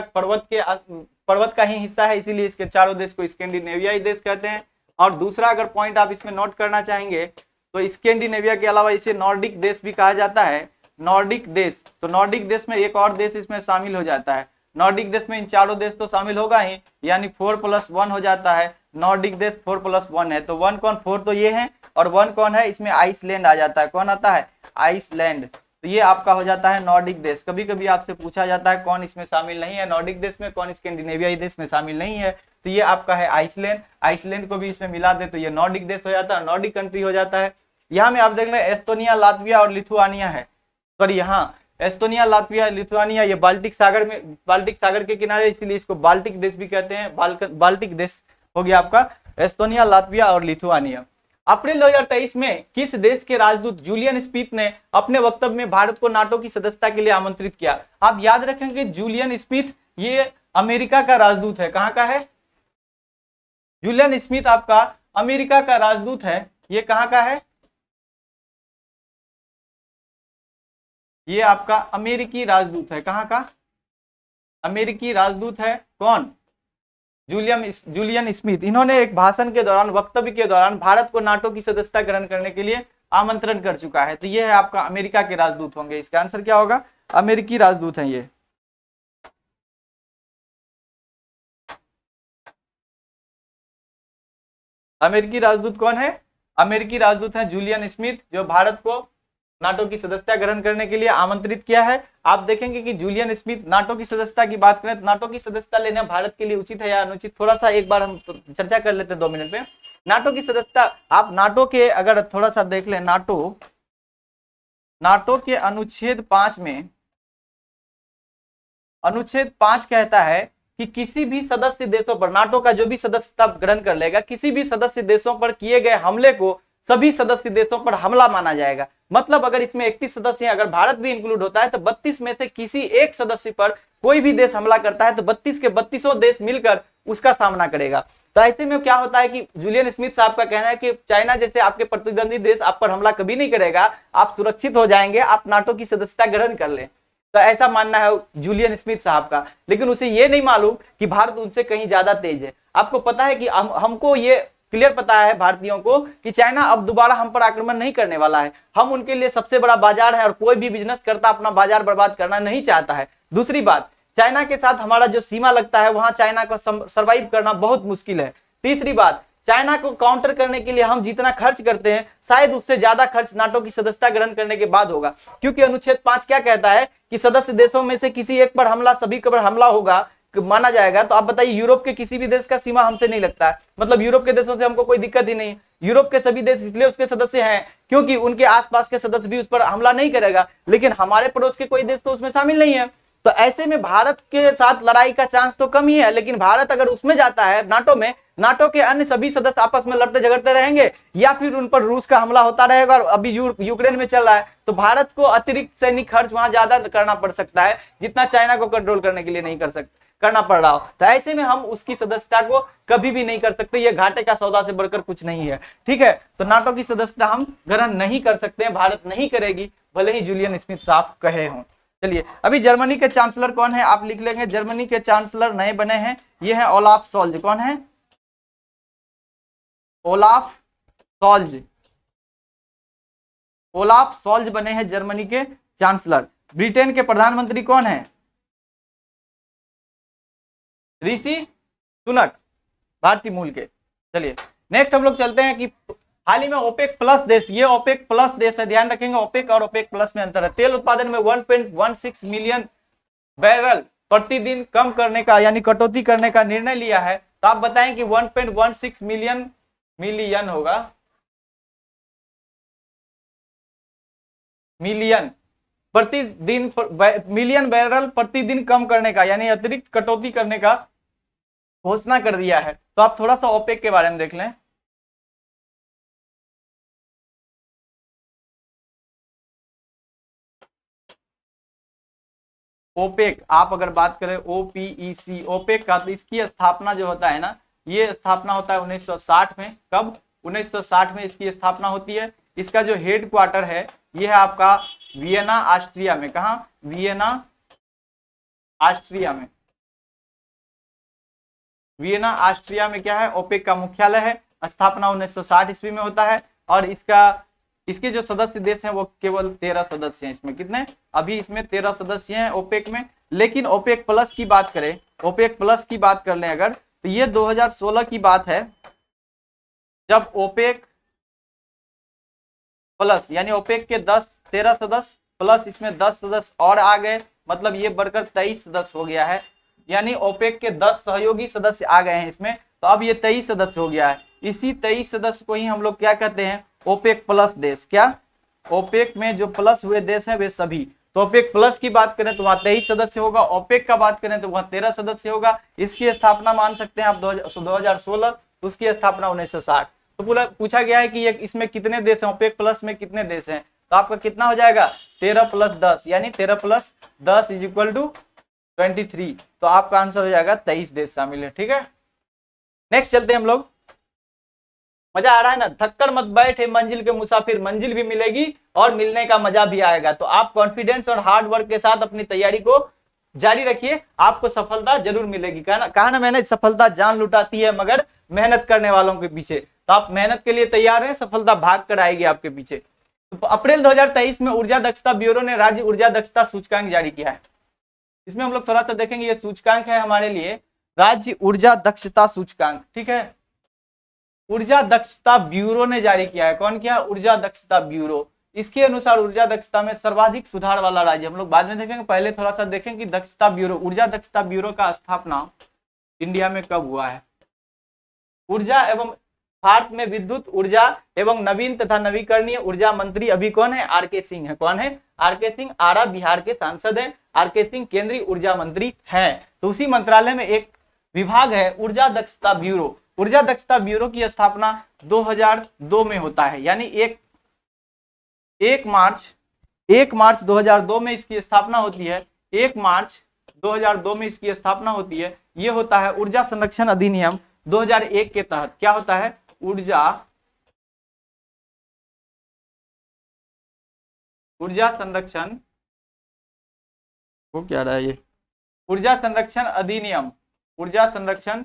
पर्वत का ही हिस्सा है, इसीलिए इसके चारों देश को स्कैंडिनेवियाई देश कहते हैं। और दूसरा अगर पॉइंट आप इसमें नोट करना चाहेंगे तो स्कैंडिनेविया के अलावा इसे नॉर्डिक देश भी कहा जाता है। नॉर्डिक देश, तो नॉर्डिक देश में एक और देश इसमें शामिल हो जाता है। नॉर्डिक देश में इन चारों देश तो शामिल होगा ही, यानी 4+1 हो जाता है। नॉर्डिक देश 4+1 है, तो 1 कौन? 4 तो ये है, और 1 कौन है? इसमें आइसलैंड आ जाता है। कौन आता है? आइसलैंड। तो ये आपका हो जाता है नॉर्डिक देश। कभी कभी आपसे पूछा जाता है कौन इसमें शामिल नहीं है नॉर्डिक देश में, कौन स्कैंडिनेवियाई देश में शामिल नहीं है, तो ये आपका है आइसलैंड। आइसलैंड को भी इसमें मिला दे तो ये नॉर्डिक देश हो जाता है, नॉर्डिक कंट्री हो जाता है। यहाँ में आप देख लें एस्टोनिया, लातविया और लिथुआनिया है। सॉरी, यहाँ एस्टोनिया, लातविया, लिथुआनिया ये बाल्टिक सागर के किनारे, इसीलिए इसको बाल्टिक देश भी कहते हैं। बाल्टिक देश हो गया आपका एस्टोनिया, लातविया और लिथुआनिया। अप्रैल 2023 में किस देश के राजदूत जूलियन स्मिथ ने अपने वक्तव्य में भारत को नाटो की सदस्यता के लिए आमंत्रित किया? आप याद रखेंगे जूलियन स्मिथ ये अमेरिका का राजदूत है। कहां का है? जूलियन स्मिथ आपका अमेरिका का राजदूत है। ये कहां का है? ये आपका अमेरिकी राजदूत है। कहां का? अमेरिकी राजदूत है। कौन? Julian Smith. इन्होंने एक भाषण के दौरान, वक्तव्य के दौरान भारत को नाटो की सदस्यता ग्रहण करने के लिए आमंत्रण कर चुका है। तो ये है आपका अमेरिका के राजदूत होंगे। इसका आंसर क्या होगा? अमेरिकी राजदूत हैं ये। अमेरिकी राजदूत कौन है? अमेरिकी राजदूत हैं जूलियन स्मिथ, जो भारत को नाटो की सदस्यता ग्रहण करने के लिए आमंत्रित किया है। आप देखेंगे कि जूलियन स्मिथ, नाटो की सदस्यता की बात करें तो नाटो की सदस्यता लेना भारत के लिए उचित है या अनुचित, थोड़ा सा एक बार हम चर्चा कर लेते हैं 2 मिनट में। नाटो की सदस्यता, आप नाटो के अगर थोड़ा सा देख लें, नाटो के अनुच्छेद 5 में, अनुच्छेद 5 कहता है कि किसी भी सदस्य देशों पर, नाटो का जो भी सदस्यता ग्रहण कर लेगा, किसी भी सदस्य देशों पर किए गए हमले को सभी सदस्य देशों पर हमला माना जाएगा। मतलब अगर इसमें 31 सदस्य हैं, अगर भारत भी इंक्लूड होता है तो 32 में से किसी एक सदस्य पर कोई भी देश हमला करता है तो 32 के 32 देश मिलकर उसका सामना करेगा। तो ऐसे में क्या होता है कि जूलियन स्मिथ साहब का कहना है कि चाइना जैसे आपके प्रतिद्वंदी देश आप पर हमला कभी नहीं करेगा, आप सुरक्षित हो जाएंगे, आप नाटो की सदस्यता ग्रहण कर लें। तो ऐसा मानना है जूलियन स्मिथ साहब का। लेकिन उसे ये नहीं मालूम कि भारत उनसे कहीं ज्यादा तेज है। आपको पता है कि हमको ये क्लियर पता है भारतीयों को कि चाइना अब दोबारा हम पर आक्रमण नहीं करने वाला है। हम उनके लिए सबसे बड़ा बाजार है और कोई भी बिजनेस करता अपना बाजार बर्बाद करना नहीं चाहता है। दूसरी बात, चाइना के साथ हमारा जो सीमा लगता है वहां चाइना को सर्वाइव करना बहुत मुश्किल है। तीसरी बात, चाइना को काउंटर करने के लिए हम जितना खर्च करते हैं शायद उससे ज्यादा खर्च नाटो की सदस्यता ग्रहण करने के बाद होगा, क्योंकि अनुच्छेद 5 क्या कहता है कि सदस्य देशों में से किसी एक पर हमला, सभी पर हमला होगा माना जाएगा। तो आप बताइए, यूरोप के किसी भी देश का सीमा हमसे नहीं लगता है, मतलब यूरोप के देशों से हमको कोई दिक्कत ही नहीं। यूरोप के सभी देश इसलिए उसके सदस्य हैं क्योंकि उनके आसपास के सदस्य भी उस पर हमला नहीं करेगा, लेकिन हमारे पड़ोस के कोई देश तो उसमें शामिल नहीं है। तो ऐसे में भारत के साथ लड़ाई का चांस तो कम ही है। लेकिन भारत अगर उसमें जाता है नाटो में, नाटो के अन्य सभी सदस्य आपस में लड़ते झगड़ते रहेंगे या फिर उन पर रूस का हमला होता रहेगा, और अभी यूक्रेन में चल रहा है, तो भारत को अतिरिक्त सैनिक खर्च वहां ज्यादा करना पड़ सकता है जितना चाइना को कंट्रोल करने के लिए नहीं करना पड़ रहा हो। तो ऐसे में हम उसकी सदस्यता को कभी भी नहीं कर सकते। ये घाटे का सौदा से बढ़कर कुछ नहीं है। ठीक है, तो नाटो की सदस्यता हम ग्रहण नहीं कर सकते हैं, भारत नहीं करेगी, भले ही जूलियन स्मिथ साहब कहे हों। चलिए अभी जर्मनी के चांसलर कौन है आप लिख लेंगे। जर्मनी के चांसलर नए बने हैं, ये है ओलाफ सोल्ज। कौन है? Olaf Scholz. ओलाफ सोल्ज बने हैं जर्मनी के चांसलर। ब्रिटेन के प्रधानमंत्री कौन है? ऋषि सुनक, भारतीय मूल के। चलिए नेक्स्ट हम लोग चलते हैं कि हाल ही में ओपेक प्लस देश, ये ओपेक प्लस देश है, ध्यान रखेंगे ओपेक और ओपेक प्लस में अंतर है। तेल उत्पादन में 1.16 मिलियन बैरल प्रतिदिन कम करने का यानी कटौती करने का निर्णय लिया है। तो आप बताएं कि 1.16 मिलियन होगा, मिलियन प्रतिदिन, मिलियन बैरल प्रतिदिन कम करने का यानी अतिरिक्त कटौती करने का घोषणा कर दिया है। तो आप थोड़ा सा ओपेक के बारे में देख लें। ओपेक आप अगर बात करें OPEC ओपेक का, तो इसकी स्थापना जो होता है ना, ये स्थापना होता है 1960 में। कब? 1960 में इसकी स्थापना होती है। इसका जो हेड क्वार्टर है ये है आपका वियना ऑस्ट्रिया में। कहा? वियना ऑस्ट्रिया में। वियना ऑस्ट्रिया में क्या है? ओपेक का मुख्यालय है। स्थापना 1960 ईस्वी में होता है और इसके जो सदस्य देश हैं वो केवल 13 सदस्य हैं। इसमें कितने? अभी इसमें 13 सदस्य हैं ओपेक में। लेकिन ओपेक प्लस की बात करें, ओपेक प्लस की बात कर लें अगर, तो ये 2016 की बात है जब ओपेक प्लस यानी ओपेक के 13 सदस्य प्लस इसमें 10 सदस्य और आ गए, मतलब ये बढ़कर 23 सदस्य हो गया है। यानी ओपेक के 10 सहयोगी सदस्य आ गए हैं इसमें, तो अब ये 23 सदस्य हो गया है। इसी 23 सदस्य को ही हम लोग क्या कहते हैं? ओपेक प्लस देश। क्या? ओपेक में जो प्लस हुए देश हैं वे सभी। तो ओपेक प्लस की बात करें तो वहां 23 सदस्य होगा, ओपेक का बात करें तो वहां 13 सदस्य होगा। इसकी स्थापना मान सकते हैं आप 2016, उसकी स्थापना 1960। तो पूछा गया है कि इसमें कितने देश हैं, ओपेक प्लस में कितने देश हैं, तो आपका कितना हो जाएगा? 13 + 10 यानी 13 + 10 = 23। तो आपका आंसर हो जाएगा 23 देश शामिल है। ठीक है, नेक्स्ट चलते हैं हम लोग। मजा आ रहा है ना? थक्कर मत बैठे मंजिल के मुसाफिर, मंजिल भी मिलेगी और मिलने का मजा भी आएगा। तो आप कॉन्फिडेंस और हार्ड वर्क के साथ अपनी तैयारी को जारी रखिए, आपको सफलता जरूर मिलेगी। कहा ना मैंने, सफलता जान लुटाती है मगर मेहनत करने वालों के पीछे। तो आप मेहनत के लिए तैयार हैं, सफलता भाग कर आएगी आपके पीछे। तो अप्रैल 2023 में ऊर्जा दक्षता ब्यूरो ने राज्य ऊर्जा दक्षता सूचकांक जारी किया है। इसमें हम लोग थोड़ा सा देखेंगे, ये सूचकांक है हमारे लिए राज्य ऊर्जा दक्षता सूचकांक। ठीक है, ऊर्जा दक्षता ब्यूरो ने जारी किया है। कौन किया? ऊर्जा दक्षता ब्यूरो। इसके अनुसार ऊर्जा दक्षता में सर्वाधिक सुधार वाला राज्य, हम लोग बाद में देखेंगे, पहले थोड़ा सा देखें कि दक्षता ब्यूरो, ऊर्जा दक्षता ब्यूरो का स्थापना इंडिया में कब हुआ है। ऊर्जा एवं भारत में विद्युत ऊर्जा एवं नवीन तथा नवीकरणीय ऊर्जा मंत्री अभी कौन है? आर.के. सिंह है। कौन है? आर.के. सिंह। आरा बिहार के सांसद है। आर.के. सिंह केंद्रीय ऊर्जा मंत्री हैं। तो उसी मंत्रालय में एक विभाग है ऊर्जा दक्षता ब्यूरो। ऊर्जा दक्षता ब्यूरो की स्थापना 2002 में होता है, यानी 1 मार्च 2002 में इसकी स्थापना होती है। 1 मार्च 2002 में इसकी स्थापना होती है। ये होता है ऊर्जा संरक्षण अधिनियम 2001 के तहत। क्या होता है? ऊर्जा संरक्षण, वो क्या रहा है ये? ऊर्जा संरक्षण अधिनियम, ऊर्जा संरक्षण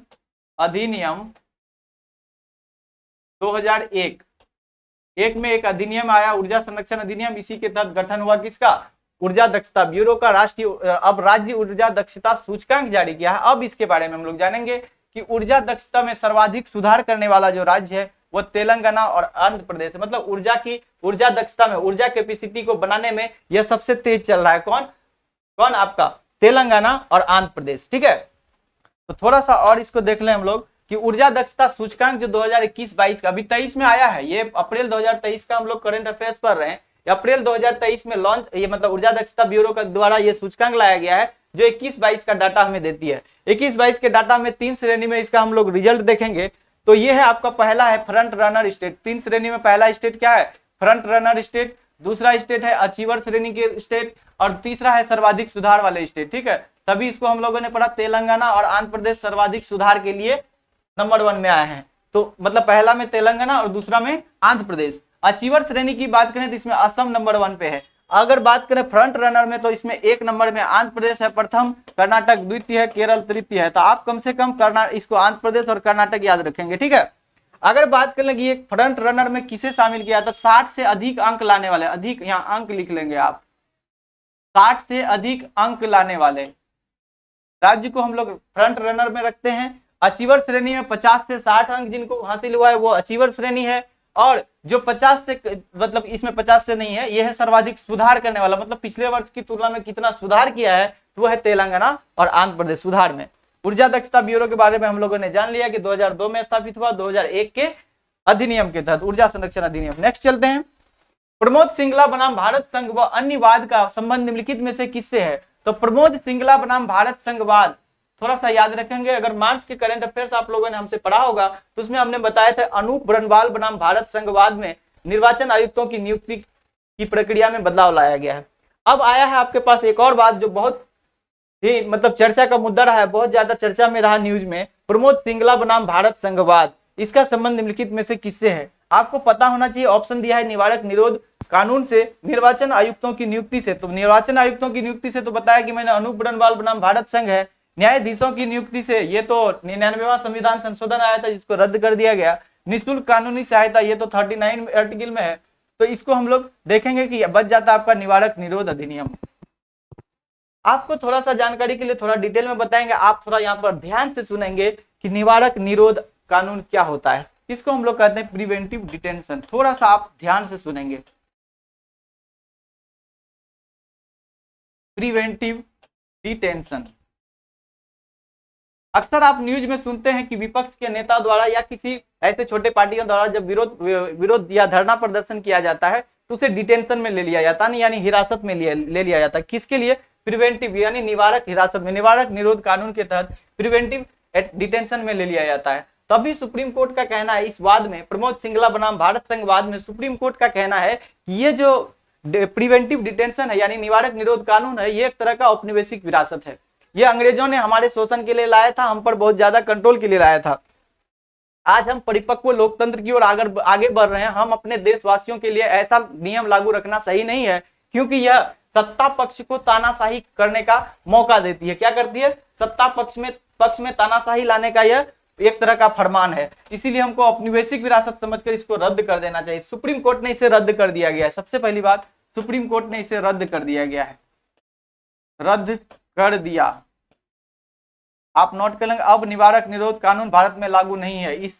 अधिनियम 2001। एक में एक अधिनियम आया, ऊर्जा संरक्षण अधिनियम। इसी के तहत गठन हुआ किसका? ऊर्जा दक्षता ब्यूरो का। राष्ट्रीय अब राज्य ऊर्जा दक्षता सूचकांक जारी किया है। अब इसके बारे में हम लोग जानेंगे कि ऊर्जा दक्षता में सर्वाधिक सुधार करने वाला जो राज्य है वो तेलंगाना और आंध्र प्रदेश है। मतलब ऊर्जा दक्षता में, ऊर्जा कैपेसिटी को बनाने में यह सबसे तेज चल रहा है। कौन? आपका तेलंगाना और आंध्र प्रदेश। ठीक है, तो थोड़ा सा और इसको देख लें हम लोग कि ऊर्जा दक्षता सूचकांक जो 2021-22 का, अभी 23 में आया है, ये अप्रैल 2023 का हम लोग करंट अफेयर्स पढ़ रहे हैं। अप्रैल 2023 में लॉन्च, ये मतलब ऊर्जा दक्षता ब्यूरो का द्वारा ये सूचकांक लाया गया है जो 21-22 का डाटा हमें देती है। 21-22 के डाटा में 3 श्रेणी में इसका हम लोग रिजल्ट देखेंगे। तो ये है आपका पहला है फ्रंट रनर स्टेट। 3 श्रेणी में पहला स्टेट क्या है? Front runner state. दूसरा स्टेट है अचीवर श्रेणी के स्टेट और तीसरा है सर्वाधिक सुधार वाले स्टेट। ठीक है, तभी इसको हम लोगों ने पढ़ा। तेलंगाना और आंध्र प्रदेश सर्वाधिक सुधार के लिए नंबर 1 में आए हैं। तो मतलब पहला में तेलंगाना और दूसरा में आंध्र प्रदेश। अचीवर श्रेणी की बात करें तो इसमें असम नंबर 1 पे है। अगर बात करें फ्रंट रनर में तो इसमें 1 नंबर में आंध्र प्रदेश है प्रथम, कर्नाटक द्वितीय है, केरल तृतीय है। तो आप कम से कम इसको आंध्र प्रदेश और कर्नाटक याद रखेंगे, ठीक है। अगर बात कर लेंगे एक फ्रंट रनर में किसे शामिल किया था, 60 से अधिक अंक लाने वाले, अधिक यहाँ अंक लिख लेंगे आप, 60 से अधिक अंक लाने वाले राज्य को हम लोग फ्रंट रनर में रखते हैं। अचीवर श्रेणी में 50 से 60 अंक जिनको हासिल हुआ है वो अचीवर श्रेणी है, और जो 50 से मतलब इसमें 50 से नहीं है, ये है सर्वाधिक सुधार करने वाला, मतलब पिछले वर्ष की तुलना में कितना सुधार किया है, तो वो है तेलंगाना और आंध्र प्रदेश सुधार में। ऊर्जा दक्षता ब्यूरो के बारे में हम लोगों ने जान लिया कि 2002 में स्थापित हुआ, 2001 के अधिनियम के तहत, ऊर्जा संरक्षण अधिनियम। नेक्स्ट चलते हैं, प्रमोद सिंगला बनाम भारत संघ व अन्य वाद का संबंध निम्नलिखित में से किससे है। तो प्रमोद सिंगला बनाम भारत संघवाद थोड़ा सा याद रखेंगे, अगर मार्च के करंट अफेयर्स आप लोगों ने हमसे पढ़ा होगा तो उसमें हमने बताया था अनूप ब्रनवाल बनाम भारत संघवाद में निर्वाचन आयुक्तों की नियुक्ति की प्रक्रिया में बदलाव लाया गया है। अब आया है आपके पास एक और बात जो बहुत ही मतलब चर्चा का मुद्दा रहा है, बहुत ज्यादा चर्चा में रहा न्यूज में, प्रमोद सिंगला बनाम भारत संघवाद, इसका संबंध निम्नलिखित में से किससे है। आपको पता होना चाहिए, ऑप्शन दिया है निवारक निरोध कानून से, निर्वाचन आयुक्तों की नियुक्ति से। तो निर्वाचन आयुक्तों की नियुक्ति से तो बताया कि मैंने अनूप ब्रनवाल बनाम भारत संघ है। न्यायाधीशों की नियुक्ति से, ये तो 99वां संविधान संशोधन आया था जिसको रद्द कर दिया गया। निःशुल्क कानूनी सहायता, ये तो 39 आर्टिकल में है, तो इसको हम लोग देखेंगे कि बच जाता आपका निवारक निरोध अधिनियम। आपको थोड़ा सा जानकारी के लिए थोड़ा डिटेल में बताएंगे, आप थोड़ा यहाँ पर ध्यान से सुनेंगे कि निवारक निरोध कानून क्या होता है। इसको हम लोग कहते हैं प्रिवेंटिव डिटेंशन। थोड़ा सा आप ध्यान से सुनेंगे, प्रिवेंटिव डिटेंशन। अक्सर आप न्यूज में सुनते हैं कि विपक्ष के नेता द्वारा या किसी ऐसे छोटे पार्टियों द्वारा जब विरोध या धरना प्रदर्शन किया जाता है तो उसे डिटेंशन में ले लिया जाता है, यानी हिरासत में ले लिया जाता है। किसके लिए? प्रिवेंटिव यानी निवारक हिरासत में, निवारक निरोध कानून के तहत प्रिवेंटिव डिटेंशन में ले लिया जाता है। तभी सुप्रीम कोर्ट का कहना है इस वाद में, प्रमोद सिंगला बनाम भारत संघ वाद में सुप्रीम कोर्ट का कहना है कि ये जो प्रिवेंटिव डिटेंशन है यानी निवारक निरोध कानून है, ये एक तरह का औपनिवेशिक विरासत है। ये अंग्रेजों ने हमारे शोषण के लिए लाया था, हम पर बहुत ज्यादा कंट्रोल के लिए लाया था। आज हम परिपक्व लोकतंत्र की ओर आगे बढ़ रहे हैं। हम अपने देशवासियों के लिए ऐसा नियम लागू रखना सही नहीं है, क्योंकि यह सत्ता पक्ष को तानाशाही करने का मौका देती है। क्या करती है? सत्ता पक्ष में तानाशाही लाने का यह एक तरह का फरमान है। इसीलिए हमको औपनिवेशिक विरासत समझकर इसको रद्द कर देना चाहिए। सुप्रीम कोर्ट ने इसे रद्द कर दिया गया है। सबसे पहली बात, सुप्रीम कोर्ट ने इसे रद्द कर दिया गया है, रद्द कर दिया। आप नोट कर लेंगे, अब निवारक निरोध कानून भारत में लागू नहीं है। इस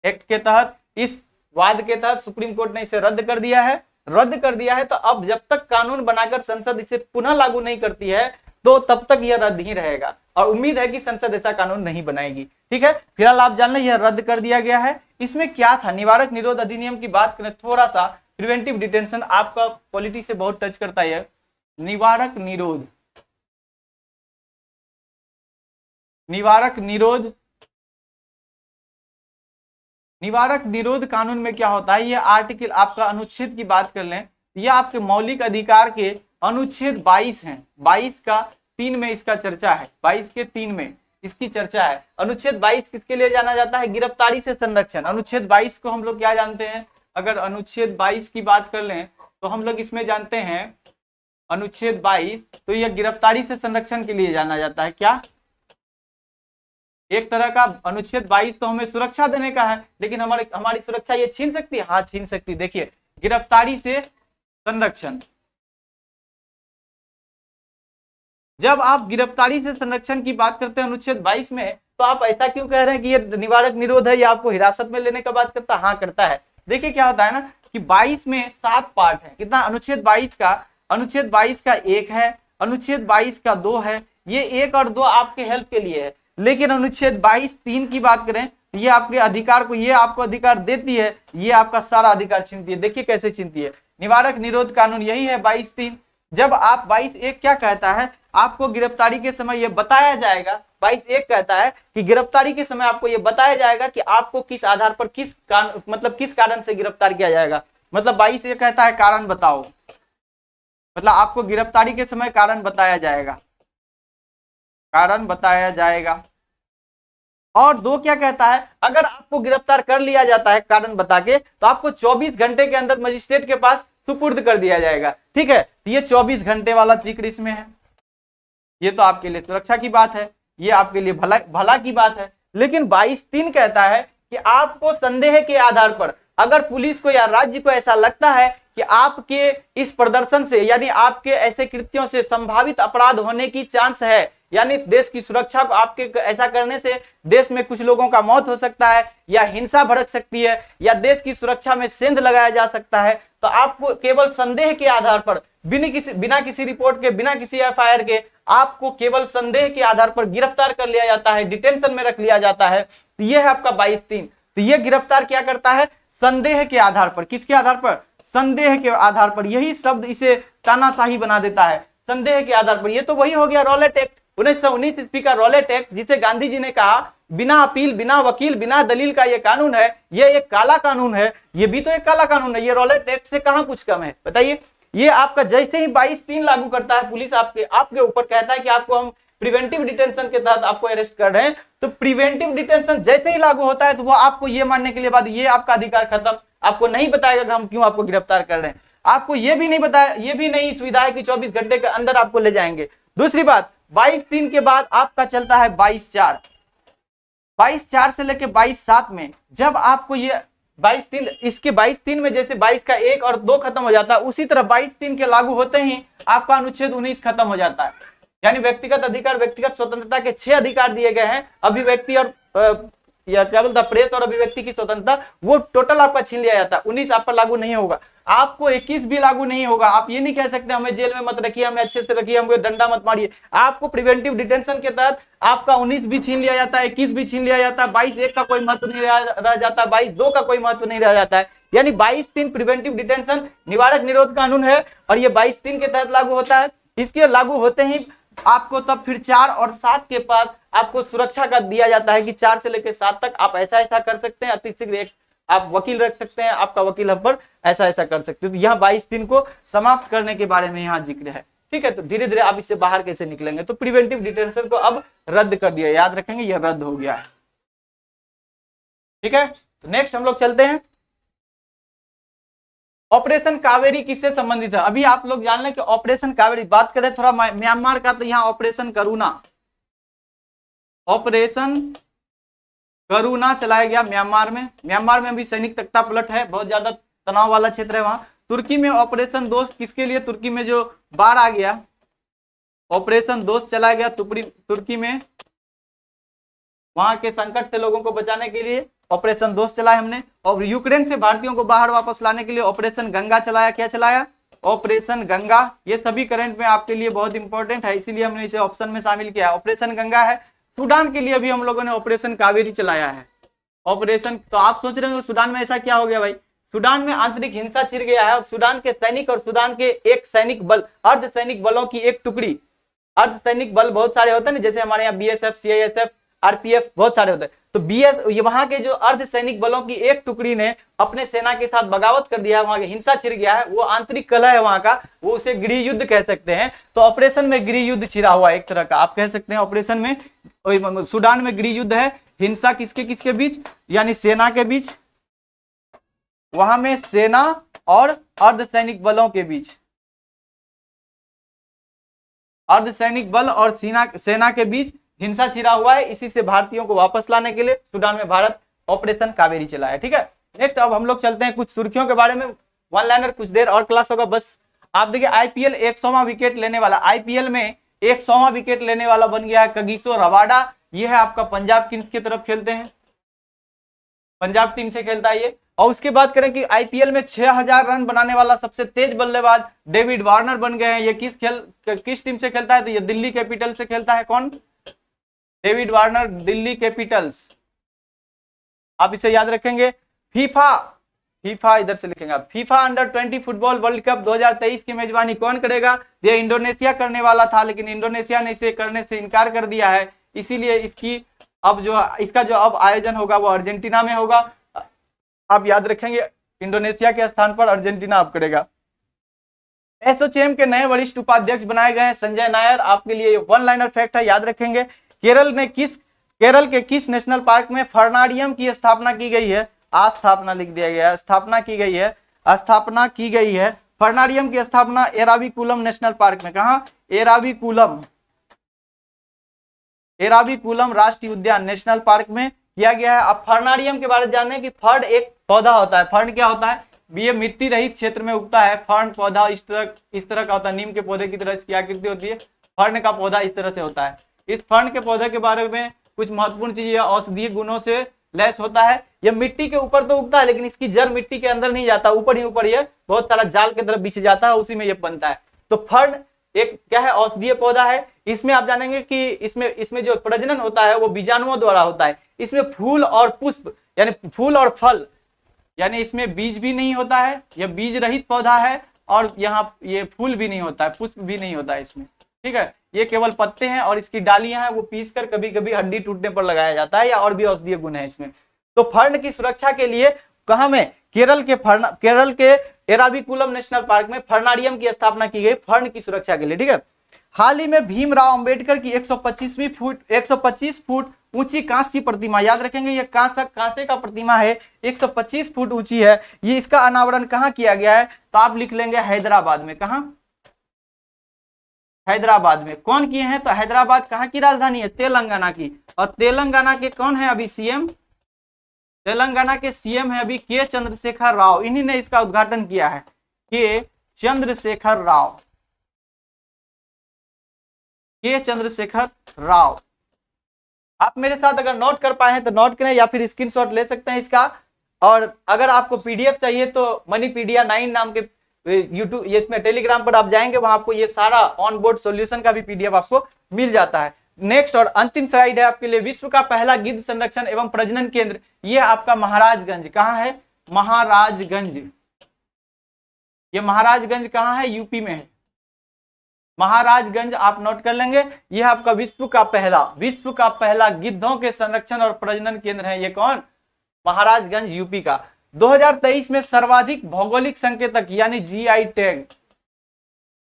एक्ट के तहत, इस वाद के तहत सुप्रीम कोर्ट ने इसे रद्द कर दिया है। तो अब जब तक कानून बनाकर संसद इसे पुनः लागू नहीं करती है तो तब तक यह रद्द ही रहेगा, और उम्मीद है कि संसद ऐसा कानून नहीं बनाएगी। ठीक है, फिलहाल आप जान लें यह रद्द कर दिया गया है। इसमें क्या था? निवारक निरोध अधिनियम की बात करें थोड़ा सा, प्रिवेंटिव डिटेंशन आपका पॉलिटी से बहुत टच करता है। निवारक निरोध कानून में क्या होता है? ये आर्टिकल आपका अनुच्छेद की बात कर लें, ये आपके मौलिक अधिकार के अनुच्छेद 22 हैं। 22 का 3 में इसका चर्चा है, 22 के 3 में इसकी चर्चा है। अनुच्छेद 22 किसके लिए जाना जाता है? गिरफ्तारी से संरक्षण। अनुच्छेद 22 को हम लोग क्या जानते हैं? अगर अनुच्छेद 22 की बात कर लें तो हम लोग इसमें जानते हैं अनुच्छेद 22, तो यह गिरफ्तारी से संरक्षण के लिए जाना जाता है। क्या? एक तरह का अनुच्छेद 22 तो हमें सुरक्षा देने का है, लेकिन हमारी सुरक्षा ये छीन सकती है? हाँ, छीन सकती है। देखिए, गिरफ्तारी से संरक्षण, जब आप गिरफ्तारी से संरक्षण की बात करते हैं अनुच्छेद 22 में, तो आप ऐसा क्यों कह रहे हैं कि ये निवारक निरोध है या आपको हिरासत में लेने का बात करता है? हाँ, करता है। देखिए क्या होता है ना कि 22 में 7 पार्ट है। कितना? अनुच्छेद 22 का 1 है, अनुच्छेद 22 का 2 है। ये 1 और 2 आपके हेल्प के लिए है, लेकिन अनुच्छेद 22(3) की बात करें, ये आपके अधिकार को, ये आपको अधिकार देती है, ये आपका सारा अधिकार छीनती है। देखिए कैसे छीनती है। निवारक निरोध कानून यही है 22(3). जब आप 22(1) क्या कहता है? आपको गिरफ्तारी के समय यह बताया जाएगा, 22(1) कहता है कि गिरफ्तारी के समय आपको यह बताया जाएगा कि आपको किस आधार पर किस कारण से गिरफ्तार किया जाएगा। मतलब 22(1) कहता है कारण बताओ, मतलब आपको गिरफ्तारी के समय कारण बताया जाएगा। और 2 क्या कहता है? अगर आपको गिरफ्तार कर लिया जाता है कारण बता के, तो आपको 24 घंटे के अंदर मजिस्ट्रेट के पास सुपुर्द कर दिया जाएगा। ठीक है, तो ये 24 घंटे वाला जिक्र इसमें है। ये तो आपके लिए सुरक्षा की बात है, ये आपके लिए भला की बात है। लेकिन 22(3) कहता है कि आपको संदेह के आधार पर अगर पुलिस को या राज्य को ऐसा लगता है कि आपके इस प्रदर्शन से यानी आपके ऐसे कृत्यों से संभावित अपराध होने की चांस है, यानी इस देश की सुरक्षा को आपके ऐसा करने से देश में कुछ लोगों का मौत हो सकता है या हिंसा भड़क सकती है या देश की सुरक्षा में सेंध लगाया जा सकता है, तो आपको केवल संदेह के आधार पर बिना किसी रिपोर्ट के, बिना किसी एफआईआर के आपको केवल संदेह के आधार पर गिरफ्तार कर लिया जाता है, डिटेंशन में रख लिया जाता है। तो यह है आपका 22(3). तो यह गिरफ्तार क्या करता है? संदेह के आधार पर। किसके आधार पर? संदेह के आधार पर। यही शब्द इसे तानाशाही बना देता है, संदेह के आधार पर। ये तो वही हो गया रॉलेट एक्ट, 1919 ईस्वी का रॉलेट एक्ट, जिसे गांधी जी ने कहा बिना अपील, बिना वकील, बिना दलील का ये कानून है, ये एक काला कानून है। ये भी तो एक काला कानून है, ये रॉलेट एक्ट से कहां कुछ कम है बताइए। ये आपका जैसे ही 22(3) लागू करता है, पुलिस आपके ऊपर कहता है कि आपको हम प्रिवेंटिव डिटेंशन के तहत आपको अरेस्ट कर रहे हैं, तो प्रिवेंटिव डिटेंशन जैसे ही लागू होता है तो वो आपको ये मानने के लिए बाद ये आपका अधिकार खत्म, आपको नहीं बताएगा कि हम क्यों आपको गिरफ्तार कर रहे हैं, आपको ये भी नहीं बताया, ये भी नहीं सुविधा है कि 24 घंटे के अंदर आपको ले जाएंगे। दूसरी बात, 22(3) के बाद आपका चलता है 22(4). 22(4) से लेके 22(7) में जब आपको ये 22(3), इसके 22(3) में जैसे 22 का 1 और 2 खत्म हो जाता है, उसी तरह 22(3) के लागू होते ही आपका अनुच्छेद 19 खत्म हो जाता है। यानी व्यक्तिगत अधिकार, व्यक्तिगत स्वतंत्रता के 6 अधिकार दिए गए हैं, अभिव्यक्ति और या क्या बोलता प्रेस और अभिव्यक्ति की स्वतंत्रता, वो टोटल आपका छीन लिया जाता है। 19 आप पर लागू नहीं होगा, आपको 21 भी लागू नहीं होगा। आप ये नहीं कह सकते हमें जेल में मत रखिए, हमें अच्छे से रखिए, हमको डंडा मत मारिए। आपको प्रिवेंटिव डिटेंशन के तहत आपका 19 भी छीन लिया जाता है, 21 भी छीन लिया जाता है, 22(1) का कोई महत्व नहीं रह जाता, 22(2) का कोई महत्व नहीं रह जाता है। यानी 22(3) प्रिवेंटिव डिटेंशन निवारक निरोध कानून है और ये 22(3) के तहत लागू होता है। इसके लागू होते ही आपको तब फिर 4 और 7 के बाद आपको सुरक्षा का दिया जाता है कि 4 से लेकर 7 तक आप ऐसा ऐसा कर सकते हैं, अतिशीघ्र एक आप वकील रख सकते हैं, आपका वकील हम पर ऐसा ऐसा कर सकते हैं। तो यह 22(3) को समाप्त करने के बारे में यहाँ जिक्र है। ठीक है, तो धीरे धीरे आप इससे बाहर कैसे निकलेंगे, तो प्रिवेंटिव डिटेंशन को अब रद्द कर दिया, याद रखेंगे यह रद्द हो गया है। ठीक है, तो नेक्स्ट हम लोग चलते हैं, ऑपरेशन कावेरी किससे संबंधित है। अभी आप लोग जान लें कि ऑपरेशन कावेरी, बात करें थोड़ा म्यांमार का, तो यहाँ ऑपरेशन करुणा, ऑपरेशन करुणा चलाया गया म्यांमार में। म्यांमार में भी सैनिक तख्ता पलट है, बहुत ज्यादा तनाव वाला क्षेत्र है वहां। तुर्की में ऑपरेशन दोस्त, किसके लिए? तुर्की में जो बाढ़ आ गया, ऑपरेशन दोस्त चलाया गया तुर्की में, वहां के संकट से लोगों को बचाने के लिए ऑपरेशन दोस्त चलाया हमने। और यूक्रेन से भारतीयों को बाहर वापस लाने के लिए ऑपरेशन गंगा चलाया। क्या चलाया? ऑपरेशन गंगा। ये सभी करंट में आपके लिए बहुत इंपॉर्टेंट है, इसीलिए हमने इसे ऑप्शन में शामिल किया है। ऑपरेशन गंगा है। सूडान के लिए भी हम लोगों ने ऑपरेशन कावेरी चलाया है। ऑपरेशन, तो आप सोच रहे हो सूडान में ऐसा क्या हो गया भाई? सूडान में आंतरिक हिंसा छिड़ गया है और सूडान के सैनिक और सूडान के एक सैनिक बल, अर्धसैनिक बलों की एक टुकड़ी, अर्धसैनिक बल बहुत सारे होते हैं ना, जैसे हमारे यहाँ बीएसएफ, सीआईएसएफ, आरपीएफ बहुत सारे होते हैं। तो वहां के जो अर्धसैनिक बलों की एक टुकड़ी ने अपने सेना के साथ बगावत कर दिया है, वहां हिंसा छिड़ गया है, वो आंतरिक कलह है वहां का, वो उसे गृह युद्ध कह सकते हैं। तो ऑपरेशन में गृह युद्ध छिड़ा हुआ एक तरह का आप कह सकते हैं। ऑपरेशन में सूडान में गृह युद्ध है, हिंसा किसके किसके बीच, यानी सेना के बीच, वहां में सेना और अर्धसैनिक बलों के बीच, अर्धसैनिक बल और सेना के बीच हिंसा छिड़ा हुआ है। इसी से भारतीयों को वापस लाने के लिए सूडान में भारत ऑपरेशन कावेरी चलाया। ठीक है, नेक्स्ट अब हम लोग चलते हैं कुछ सुर्खियों के बारे में, वन लाइनर, कुछ देर और क्लास होगा बस। आप देखिए आईपीएल 100वां विकेट लेने वाला, आईपीएल में 100वां विकेट लेने वाला बन गया है कगिसो रबाडा। ये है आपका पंजाब किंग्स की तरफ खेलते हैं, पंजाब टीम से खेलता है ये। और उसके बाद करें कि आईपीएल में 6000 रन बनाने वाला सबसे तेज बल्लेबाज डेविड वार्नर बन गए हैं। ये किस टीम से खेलता है? तो ये दिल्ली कैपिटल से खेलता है। कौन? David Warner, Delhi Capitals. आप इसे याद रखेंगे। फीफा इधर से लिखेंगे आप। फीफा अंडर-20 फुटबॉल वर्ल्ड कप 2023 की मेजबानी कौन करेगा? ये इंडोनेशिया करने वाला था, लेकिन इंडोनेशिया ने इसे करने से इनकार कर दिया है, इसीलिए इसका जो अब आयोजन होगा वो अर्जेंटीना में होगा। आप याद रखेंगे इंडोनेशिया के स्थान पर अर्जेंटीना अब करेगा। एसोचैम के नए वरिष्ठ उपाध्यक्ष बनाए गए हैं संजय नायर। आपके लिए वन लाइनर फैक्ट है, याद रखेंगे। केरल के किस नेशनल पार्क में फर्नाडियम की स्थापना की गई है? स्थापना लिख दिया गया है, स्थापना की गई है फर्नारियम की स्थापना एराविकुलम नेशनल पार्क में, कहा? एराविकुलम राष्ट्रीय उद्यान नेशनल पार्क में किया गया है। अब फर्नारियम के बारे में जाने कि फर्न एक पौधा होता है। फर्न क्या होता है? ये मिट्टी रहित क्षेत्र में उगता है। फर्न पौधा इस तरह का होता है, नीम के पौधे की तरह इसकी आकृति होती है। फर्न का पौधा इस तरह से होता है। इस फर्न के पौधे के बारे में कुछ महत्वपूर्ण चीज, औषधीय गुणों से लैस होता है। यह मिट्टी के ऊपर तो उगता है, लेकिन इसकी जड़ मिट्टी के अंदर नहीं जाता, ऊपर ही ये बहुत सारा जाल के तरफ बिछ जाता है, उसी में ये बनता है। तो फर्न एक क्या है? औषधीय पौधा है। इसमें आप जानेंगे कि इसमें जो प्रजनन होता है वो बीजाणुओं द्वारा होता है। इसमें फूल और पुष्प यानी फूल और फल, यानी इसमें बीज भी नहीं होता है, यह बीज रहित पौधा है। और यहाँ ये फूल भी नहीं होता है, पुष्प भी नहीं होता है इसमें, ठीक है। ये केवल पत्ते हैं और इसकी डालियां हैं, वो पीस कर कभी कभी हड्डी टूटने पर लगाया जाता है, या और भी औषधीय गुण है इसमें। तो फर्न की सुरक्षा के लिए कहा में केरल के एराविकुलम नेशनल पार्क में फर्नारियम की स्थापना की गई, फर्न की सुरक्षा के लिए, ठीक है। हाल ही में भीमराव अंबेडकर की 125 फुट ऊंची कांस्य प्रतिमा, याद रखेंगे ये कांसे का प्रतिमा है, 125 फुट ऊंची है। ये इसका अनावरण कहाँ किया गया है? तो आप लिख लेंगे हैदराबाद में। कहाँ? हैदराबाद में। कौन किए हैं? तो हैदराबाद कहाँ की राजधानी है? तेलंगाना की। और तेलंगाना के कौन है अभी सीएम? तेलंगाना के सीएम है अभी के चंद्रशेखर राव, इन्हीं ने इसका उद्घाटन किया है, के चंद्रशेखर राव। आप मेरे साथ अगर नोट कर पाए हैं तो नोट करें, या फिर स्क्रीनशॉट ले सकते हैं इसका। और अगर आपको पीडीएफ चाहिए तो मनीपीडिया 9 नाम के यूट्यूब, ये इसमें टेलीग्राम पर आप जाएंगे, वहां आपको ये सारा ऑन बोर्ड सॉल्यूशन का भी पीडीएफ आपको मिल जाता है। नेक्स्ट और अंतिम स्लाइड है आपके लिए, विश्व का पहला गिद्ध संरक्षण एवं प्रजनन केंद्र, ये आपका महाराजगंज। कहाँ है? महाराजगंज। ये महाराजगंज कहाँ है? यूपी में है। महाराजगंज आप नोट कर लेंगे। यह आपका विश्व का पहला गिद्धों के संरक्षण और प्रजनन केंद्र है। ये कौन? महाराजगंज, यूपी का। 2023 में सर्वाधिक भौगोलिक संकेतक यानी जीआई टैग,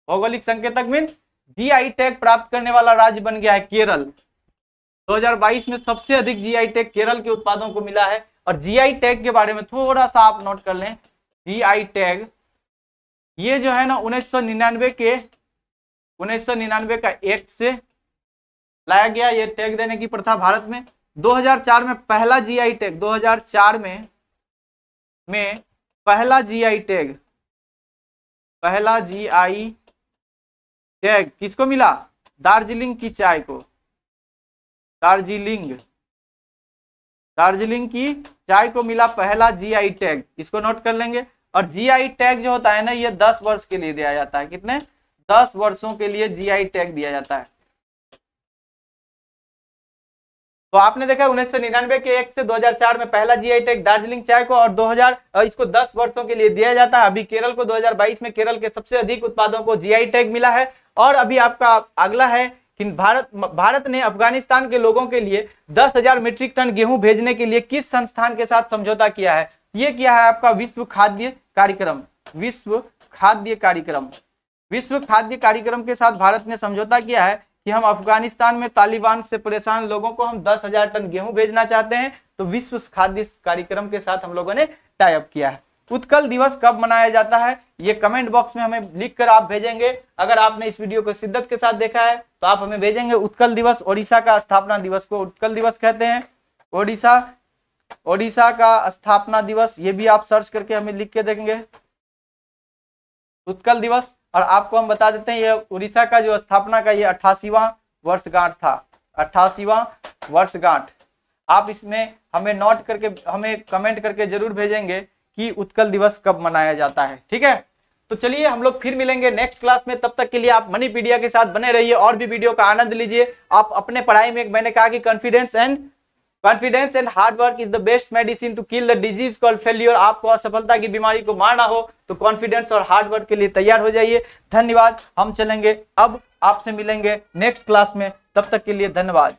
भौगोलिक संकेतक मीन्स जीआई टैग प्राप्त करने वाला राज्य बन गया है केरल। 2022 में सबसे अधिक जीआई टैग केरल के उत्पादों को मिला है। और जीआई टैग के बारे में थोड़ा सा आप नोट कर लें। जीआई टैग ये जो है ना 1999 का एक्ट से लाया गया, ये टैग देने की प्रथा भारत में। 2004 में पहला जीआई टैग, 2004 में पहला जीआई टैग किसको मिला? दार्जिलिंग की चाय को, दार्जिलिंग की चाय को मिला पहला जीआई टैग, इसको नोट कर लेंगे। और जीआई टैग जो होता है ना, ये 10 वर्ष के लिए दिया जाता है। कितने? 10 वर्षों के लिए जीआई टैग दिया जाता है। तो आपने देखा 1999 के एक्ट से 2004 में पहला जीआई टैग दार्जिलिंग चाय को, और इसको 10 वर्षों के लिए दिया जाता है। अभी केरल को 2022 में केरल के सबसे अधिक उत्पादों को जीआई टैग मिला है। और अभी आपका अगला है कि भारत ने अफगानिस्तान के लोगों के लिए 10,000 मीट्रिक टन गेहूं भेजने के लिए किस संस्थान के साथ समझौता किया है? ये किया है आपका विश्व खाद्य कार्यक्रम के साथ भारत ने समझौता किया है कि हम अफगानिस्तान में तालिबान से परेशान लोगों को हम 10,000 टन गेहूं भेजना चाहते हैं। तो विश्व खाद्य कार्यक्रम के साथ हम लोगों ने टाई अप किया है। उत्कल दिवस कब मनाया जाता है? ये कमेंट बॉक्स में हमें लिखकर आप भेजेंगे। अगर आपने इस वीडियो को शिद्दत के साथ देखा है तो आप हमें भेजेंगे। उत्कल दिवस, ओडिशा का स्थापना दिवस को उत्कल दिवस कहते हैं। ओडिशा का स्थापना दिवस, ये भी आप सर्च करके हमें लिख के देंगे उत्कल दिवस। और आपको हम बता देते हैं ये उड़ीसा का जो स्थापना का ये 88वां वर्षगांठ था, 88वां वर्षगांठ। आप इसमें हमें नोट करके, हमें कमेंट करके जरूर भेजेंगे कि उत्कल दिवस कब मनाया जाता है, ठीक है। तो चलिए हम लोग फिर मिलेंगे नेक्स्ट क्लास में। तब तक के लिए आप मनीपीडिया के साथ बने रहिए और भी वीडियो का आनंद लीजिए। आप अपने पढ़ाई में, मैंने कहा कि confidence and hard work is the best medicine to kill the disease called failure. आपको असफलता की बीमारी को मारना हो तो कॉन्फिडेंस और हार्ड वर्क के लिए तैयार हो जाइए। धन्यवाद। हम चलेंगे, अब आपसे मिलेंगे नेक्स्ट क्लास में। तब तक के लिए धन्यवाद।